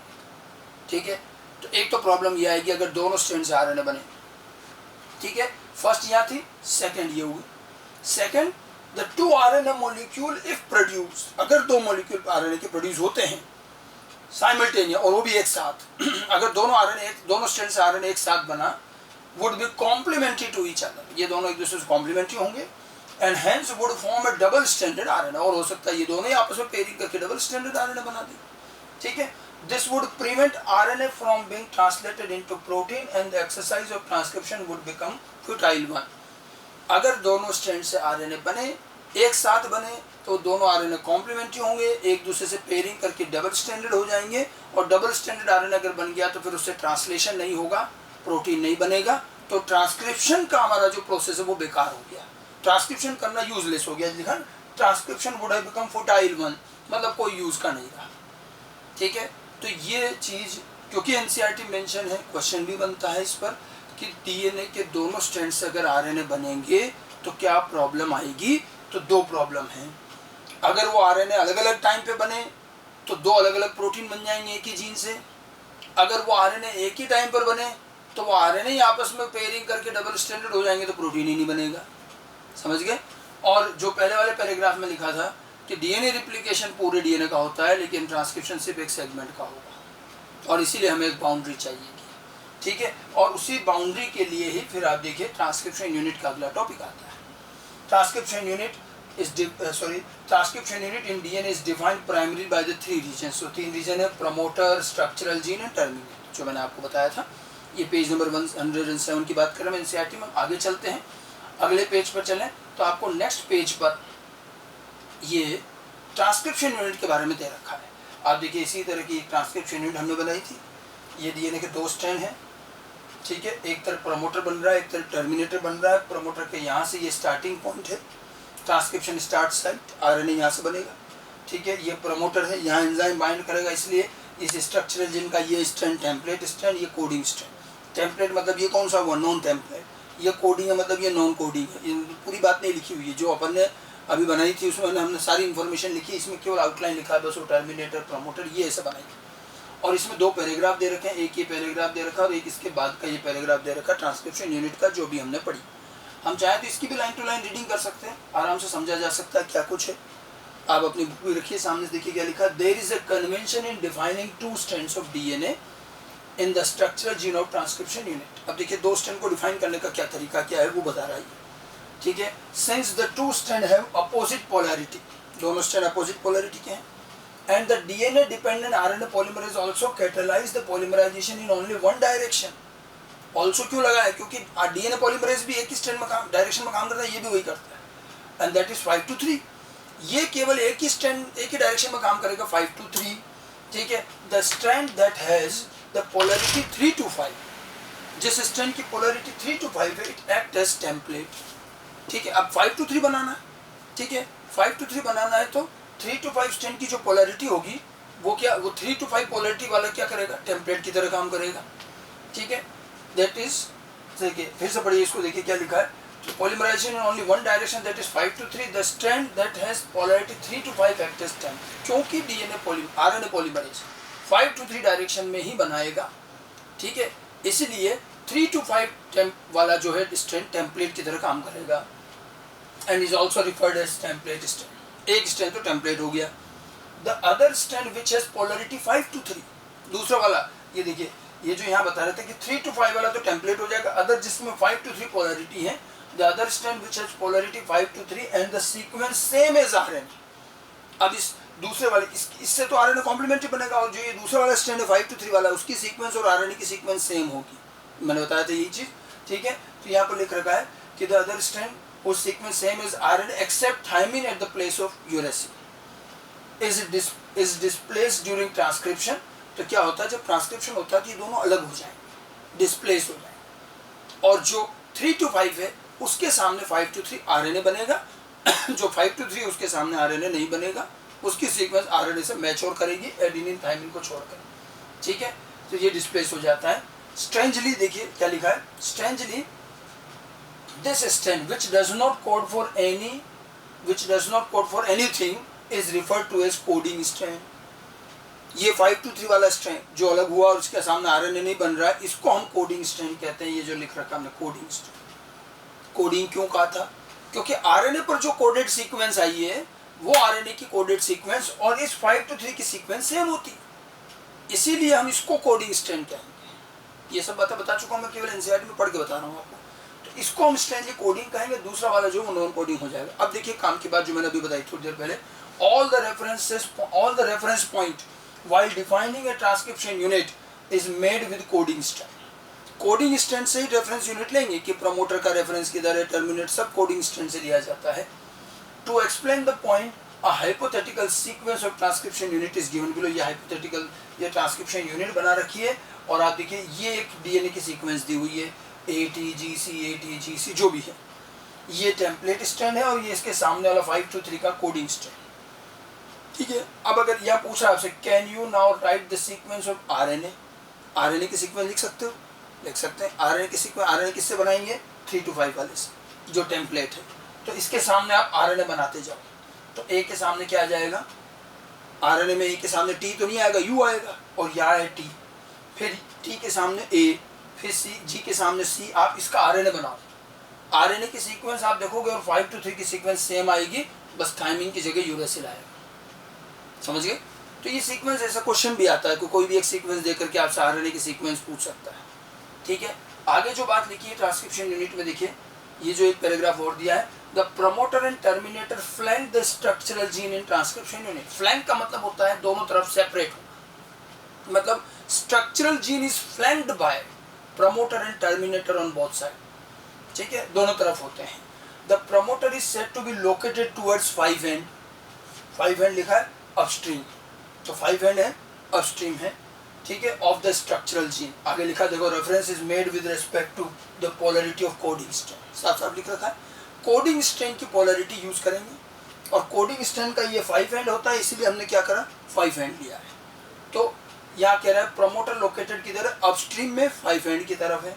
ठीक है, तो एक तो प्रॉब्लम ये आएगी अगर दोनों स्ट्रैंड से आरएनए बने। ठीक है, फर्स्ट यहाँ थी, सेकंड ये हुई। Second, the two RNA molecule if produce, अगर दो मॉलिक्यूल आरएनए के प्रोड्यूस होते हैं साइमल्टेनियस और वो भी एक साथ अगर दोनों आरएनए दोनों स्ट्रैंड से आरएनए एक साथ बना, would be complementary to each other, ये दोनों एक दूसरे से कॉम्प्लीमेंट्री होंगे। And hence would form a double standard RNA, और हो सकता है ये दोनों ही आपस में पेयरिंग करके डबल स्टैंडर्ड आरएनए बना दें। ठीक है, this would prevent RNA from being translated into protein and the exercise of transcription would become futile one। अगर दोनों स्ट्रैंड से आरएनए बने, एक साथ बने, तो दोनों आरएनए कॉम्प्लीमेंट्री होंगे, एक दूसरे से पेयरिंग करके डबल स्टैंडर्ड हो जाएंगे। और डबल स्टैंडर्ड आरएनए अगर बन गया तो फिर उससे ट्रांसलेशन नहीं होगा, प्रोटीन नहीं बनेगा, तो ट्रांसक्रिप्शन का हमारा जो प्रोसेस है वो बेकार हो गया, ट्रांसक्रिप्शन करना यूजलेस हो गया। लिखा transcription would have become futile one, मतलब कोई यूज का नहीं रहा। ठीक है, तो ये चीज़ क्योंकि एनसीईआरटी मेंशन है, क्वेश्चन भी बनता है इस पर कि डीएनए के दोनों स्ट्रैंड से अगर आरएनए बनेंगे तो क्या प्रॉब्लम आएगी। तो दो प्रॉब्लम है, अगर वो आरएनए अलग अलग टाइम पे बने तो दो अलग अलग प्रोटीन बन जाएंगे एक ही जीन से। अगर वो आरएनए एक ही टाइम पर बने तो वो आरएनए ही आपस में पेयरिंग करके डबल स्टैंडर्ड हो जाएंगे, तो प्रोटीन ही नहीं बनेगा। समझ गए। और जो पहले वाले पैराग्राफ में लिखा था कि डीएनए रिप्लिकेशन पूरे डीएनए का होता है लेकिन ट्रांसक्रिप्शन सिर्फ एक सेगमेंट का होगा, और इसीलिए हमें एक बाउंड्री चाहिए। ठीक है, और उसी बाउंड्री के लिए ही फिर आप देखिए ट्रांसक्रिप्शन यूनिट का अगला टॉपिक आता है। Transcription unit transcription unit in DNA is defined primary by the three region. So तीन रीजन है, promoter, structural gene and terminate, जो मैंने आपको बताया था। ये पेज नंबर 107 की बात कर रहे हैं एनसीईआरटी में। आगे चलते हैं, अगले पेज पर चलें तो आपको नेक्स्ट पेज पर ये ट्रांसक्रिप्शन यूनिट के बारे में दे रखा है। आप देखिए इसी तरह की ट्रांसक्रिप्शन यूनिट हमने बनाई थी। ये डीएनए के दो स्ट्रैंड हैं। ठीक है, एक तरफ प्रमोटर बन रहा है, एक तरफ टर्मिनेटर बन रहा है। प्रमोटर के यहाँ से ये स्टार्टिंग पॉइंट है, ट्रांसक्रिप्शन स्टार्ट साइट, आरएनए यहाँ से बनेगा। ठीक है, ये प्रमोटर है, यहाँ एंजाइम बाइंड करेगा, इसलिए इस स्ट्रक्चरल जीन का ये स्ट्रैंड टेम्पलेट स्ट्रैंड, ये कोडिंग स्ट्रैंड। टेम्पलेट मतलब ये कौन सा हुआ, नॉन टेम्पलेट। ये कोडिंग है मतलब ये नॉन कोडिंग है। ये पूरी बात नहीं लिखी हुई है, जो अपन ने अभी बनाई थी उसमें हमने सारी इन्फॉर्मेशन लिखी, इसमें केवल आउटलाइन लिखा है बस। वो टर्मिनेटर, प्रमोटर, ये ऐसा बनाई। और इसमें दो पैराग्राफ दे रखे हैं, एक ये पैराग्राफ दे रखा है और एक इसके बाद का ये पैराग्राफ दे रखा है ट्रांसक्रिप्शन यूनिट का, जो भी हमने पढ़ी। हम चाहे तो इसकी भी लाइन टू लाइन रीडिंग कर सकते हैं, आराम से समझा जा सकता है क्या कुछ है। आप अपनी बुक भी रखिए सामने, देखिए क्या लिखा। There is a convention in defining two strands of DNA in the structural gene of transcription unit. अब देखिए दो स्ट्रैंड को डिफाइन करने का क्या तरीका क्या है वो बता रहा है। ठीक है, since the two strand have opposite polarity, दोनों स्ट्रैंड अपोजिट पोलैरिटी के हैं। And the DNA dependent RNA polymerase also catalyze the polymerization in only one direction। Also क्यों लगा है, क्योंकि DNA polymerase भी एक ही स्ट्रैंड में डायरेक्शन में काम करता है, ये भी वही करता है। And that is 5 to 3। ये केवल एक ही स्ट्रैंड एक ही डायरेक्शन में काम करेगा, 5 to 3। ठीक है, the strand that has the polarity 3 to 5, जिस स्ट्रैंड की पोलैरिटी 3 to 5 है, इट एक्ट एज टेम्पलेट। ठीक है, अब 5 to 3 बनाना है। ठीक है, 5 to 3 बनाना है तो 3 to 5 स्ट्रैंड की जो पोलैरिटी होगी वो क्या, वो 3 to 5 पोलैरिटी वाला क्या करेगा, टेम्पलेट की तरह काम करेगा। ठीक है, दैट इज, देखिए फिर से पढ़िए इसको, देखिए क्या लिखा है, polymerization in only one direction, that is 5 to 3, the strand that has polarity 3 to 5 act as template। क्योंकि RNA polymerase 5 to 3 डायरेक्शन में ही बनाएगा। ठीक है, इसलिए 3 to 5 वाला जो है स्ट्रैंड टेम्पलेट की तरह काम करेगा, and is also referred as template strand. एक स्ट्रैंड तो टेम्पलेट हो गया। The other strand which has polarity 5 to 3, दूसरा वाला, ये देखिए ये जो यहाँ बता रहे थे कि 3 to 5 वाला तो टेम्पलेट हो जाएगा, अदर जिसमें 5 to 3 पोलैरिटी है, the other strand which has polarity 5 to 3 and the sequence same as RNA। अब इस दूसरे वाले इससे तो RNA कॉम्प्लीमेंट्री बनेगा, और जो ये दूसरा वाला स्ट्रैंड है 5 to 3 वाला, उसकी सीक्वेंस और RNA की सीक्वेंस सेम होगी। मैंने बताया था यही चीज। ठीक है, तो यहाँ पर लिख रखा है कि the other strand whose sequence same as RNA except thymine at the place of uracil is displaced during transcription। तो क्या होता है, जब ट्रांसक्रिप्शन होता है तो ये दोनों अलग हो जाएंगे, डिस्प्लेस हो जाएंगे, और जो 3 to 5 है उसके सामने 5 to 3 RNA बनेगा। जो 5 to 3 उसके सामने RNA नहीं बनेगा, उसकी सीक्वेंस RNA से मैच्योर करेगी एडेनिन थाइमिन को छोड़कर। ठीक है, तो ये डिस्प्लेस हो जाता है। स्ट्रेंजली देखिए क्या लिखा है, strangely this strand which does not code for anything is referred to as coding strand। ये 5 to 3 वाला स्ट्रैंड जो अलग हुआ और उसके सामने RNA नहीं बन रहा है, इसको हम कोडिंग स्ट्रैंड कहते हैं। ये जो लिख रखा हमने कोडिंग स्ट्रैंड। कोडिंग क्यों कहा था, क्योंकि RNA पर जो कोडेड सीक्वेंस आई है वो RNA की कोडेड सीक्वेंस और इस 5 to 3 की सीक्वेंस सेम होती है, इसीलिए हम इसको कोडिंग स्ट्रैंड कहेंगे। ये सब बता चुका हूं मैं, केवल एनसीईआरटी में पढ़ के बता रहा हूँ आपको। तो इसको हम स्ट्रैंडली कोडिंग कहेंगे, दूसरा वाला जो वो नॉन कोडिंग हो जाएगा। अब देखिए काम की बात जो मैंने अभी बताई थोड़ी देर पहले, all the reference point while defining a transcription unit is made with coding strand। Coding strand से ही रेफरेंस यूनिट लेंगे कि प्रमोटर का रेफरेंस किधर है, टर्मिनेट सब कोडिंग स्ट्रैंड से लिया जाता है। To explain the point a hypothetical sequence of transcription unit is given below. ये हाइपोथेटिकल ये ट्रांसक्रिप्शन यूनिट बना रखी है, और आप देखिए ये एक डीएनए की सीक्वेंस दी हुई है, ATGC जो भी है, ये टेम्पलेट स्ट्रैंड है, और ये इसके सामने वाला 5 to 3 का कोडिंग स्ट्रैंड। ठीक है, अब अगर यह पूछा आपसे can you now right the sequence of RNA की सीक्वेंस लिख सकते हो, लिख सकते हैं। RNA की सीक्वेंस, RNA किससे बनाएंगे, 3 to 5 वाले से जो टेम्पलेट है। तो इसके सामने आप RNA बनाते जाओ, तो A के सामने क्या आ जाएगा, RNA में A के सामने T तो नहीं आएगा, U आएगा, और यहाँ है T, फिर T के सामने A, फिर G के सामने C। आप इसका RNA बनाओ, RNA की सीक्वेंस आप देखोगे और 5 to 3 की सीक्वेंस सेम आएगी, बस थाइमिन की जगह यूरेसिल आएगा। समझ गए? तो ये सीक्वेंस, ऐसा क्वेश्चन भी आता है कि कोई भी एक सीक्वेंस देकर के आपसे RNA की सीक्वेंस पूछ सकता है। ठीक है, आगे जो बात लिखी है ट्रांसक्रिप्शन यूनिट में, देखिए ये जो एक पैराग्राफ और दिया है, the promoter and terminator flank the structural gene in transcription unit. Flank का मतलब होता है दोनों तरफ सेपरेट हो, मतलब structural gene is flanked by promoter and terminator on both side. ठीक है, दोनों तरफ होते हैं। The promoter is said to be located towards 5 end, 5 end लिखा है अपस्ट्रीम, तो 5 एंड है अपस्ट्रीम है। ठीक है, ऑफ द स्ट्रक्चरल जीन। आगे लिखा देखो, reference is made with respect to the polarity of coding strand. साफ साफ लिख रखा है, कोडिंग स्ट्रैंड की पोलैरिटी यूज करेंगे, और कोडिंग स्ट्रैंड का ये 5 एंड होता है, इसीलिए हमने क्या करा, 5 एंड लिया है। तो यहाँ कह रहा है प्रमोटर लोकेटेड किधर है, अपस्ट्रीम में 5 एंड की तरफ है।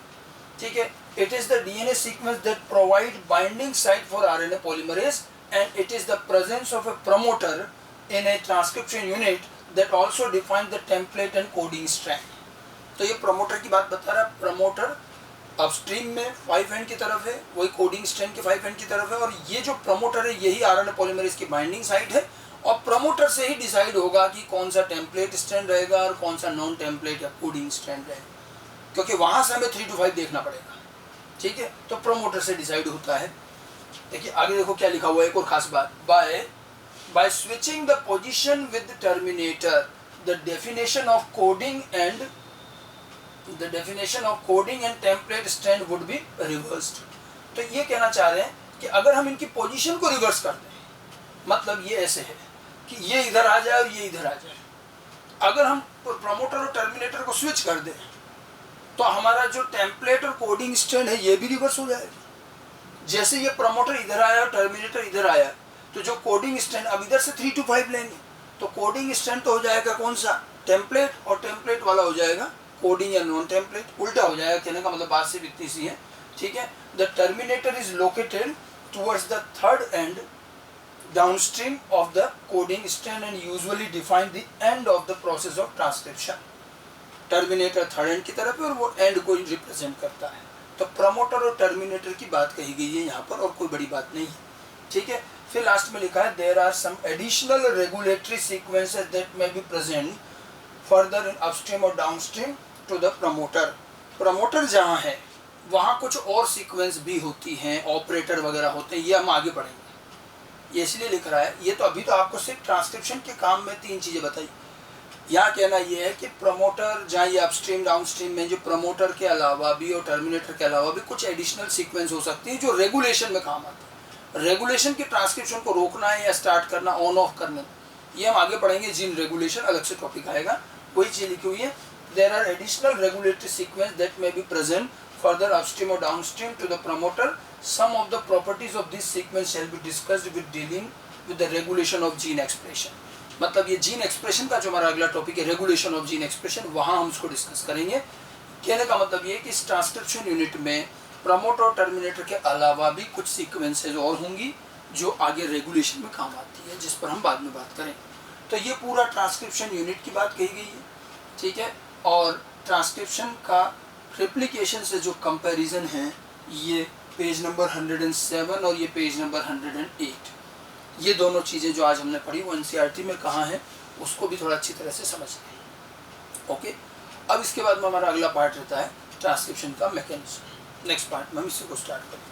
ठीक है, it is the DNA sequence that provide binding site for RNA polymerase, and it is the presence of A promoter in a transcription unit that also defines the template and coding strand। तो ये promoter की बात बता रहा है, promoter upstream में 5 and की तरफ है, वही कोडिंग स्ट्रैंड के 5 एंड की तरफ है, और ये जो प्रमोटर है यही आरएनए पॉलीमरेज की बाइंडिंग साइट है, और प्रमोटर से ही डिसाइड होगा कि कौन सा टेम्पलेट स्ट्रैंड रहेगा और कौन सा नॉन टेम्पलेट या कोडिंग स्ट्रैंड रहेगा, क्योंकि वहां से हमें 3 to 5 देखना पड़ेगा। ठीक है, तो प्रमोटर से डिसाइड होता है। देखिए आगे देखो क्या लिखा हुआ है, एक और खास बात, by switching the position with the terminator, the definition of coding and template strand would be reversed। तो ये कहना चाह रहे हैं कि अगर हम इनकी पोजीशन को रिवर्स कर दें, मतलब ये ऐसे है कि ये इधर आ जाए और ये इधर आ जाए, अगर हम प्रमोटर और टर्मिनेटर को स्विच कर दें तो हमारा जो टेम्पलेट और कोडिंग स्टैंड है ये भी रिवर्स हो जाएगा। जैसे ये प्रमोटर इधर आया और टर्मिनेटर इधर आया, तो जो कोडिंग स्टैंड अब इधर से 3 to 5 लेंगे, तो कोडिंग स्टैंड तो हो जाएगा कौन सा, टेम्पलेट, और टेम्पलेट वाला हो जाएगा कोडिंग या नॉन टेम्पलेट, उल्टा हो जाएगा। कहने का मतलब बात सिर्फ इतनी सी है, ठीक है। The terminator is located towards the third and downstream of the coding stand and usually define the end of the process of transcription. Terminator third and की तरफ है और वो एंड को रिप्रेजेंट करता है। तो प्रमोटर और टर्मिनेटर की बात कही गई है यहाँ पर, और कोई बड़ी बात नहीं है, ठीक है। फिर लास्ट में लिखा है there are some additional regulatory sequences that may be present further in upstream और downstream to the promoter. Promoter जहाँ है वहाँ कुछ और सीक्वेंस भी होती हैं, ऑपरेटर वगैरह होते हैं, ये हम आगे पढ़ेंगे। ये इसलिए लिख रहा है, ये तो अभी तो आपको सिर्फ ट्रांसक्रिप्शन के काम में 3 चीज़ें बताई। यहाँ कहना ये है कि प्रमोटर जहाँ ये अपस्ट्रीम डाउनस्ट्रीम में जो प्रमोटर के अलावा भी और टर्मिनेटर के अलावा भी कुछ एडिशनल सीक्वेंस हो सकती है जो रेगुलेशन में काम आती है। रेगुलेशन के ट्रांसक्रिप्शन को रोकना है या स्टार्ट करना, ऑन ऑफ करना, ये हम आगे पढ़ेंगे। जीन रेगुलेशन अलग से टॉपिक आएगा, वही चीज़ लिखी हुई है। There are additional regulatory sequence that may be present further upstream और downstream to the promoter. Some of the properties of this sequence shall be discussed with dealing with the regulation of gene expression. मतलब ये gene expression का जो हमारा अगला topic है, regulation of gene expression, वहाँ हम उसको डिस्कस करेंगे। कहने का मतलब ये है कि इस ट्रांसक्रिप्शन यूनिट में प्रमोटर और टर्मिनेटर के अलावा भी कुछ सीक्वेंसेज और होंगी जो आगे रेगुलेशन में काम आती है, जिस पर हम बाद में बात करें। तो ये पूरा ट्रांसक्रिप्शन यूनिट की बात कही गई है, ठीक है। और ट्रांसक्रिप्शन का रेप्लिकेशन से जो कंपैरिजन है, ये पेज नंबर 107 और ये पेज नंबर 108, ये दोनों चीज़ें जो आज हमने पढ़ी वो एनसीईआरटी में कहाँ है उसको भी थोड़ा अच्छी तरह से समझ लें। ओके, अब इसके बाद में हमारा अगला पार्ट रहता है ट्रांसक्रिप्शन का मैकेनिज्म। नेक्स्ट पार्ट में हम इसी को स्टार्ट करेंगे।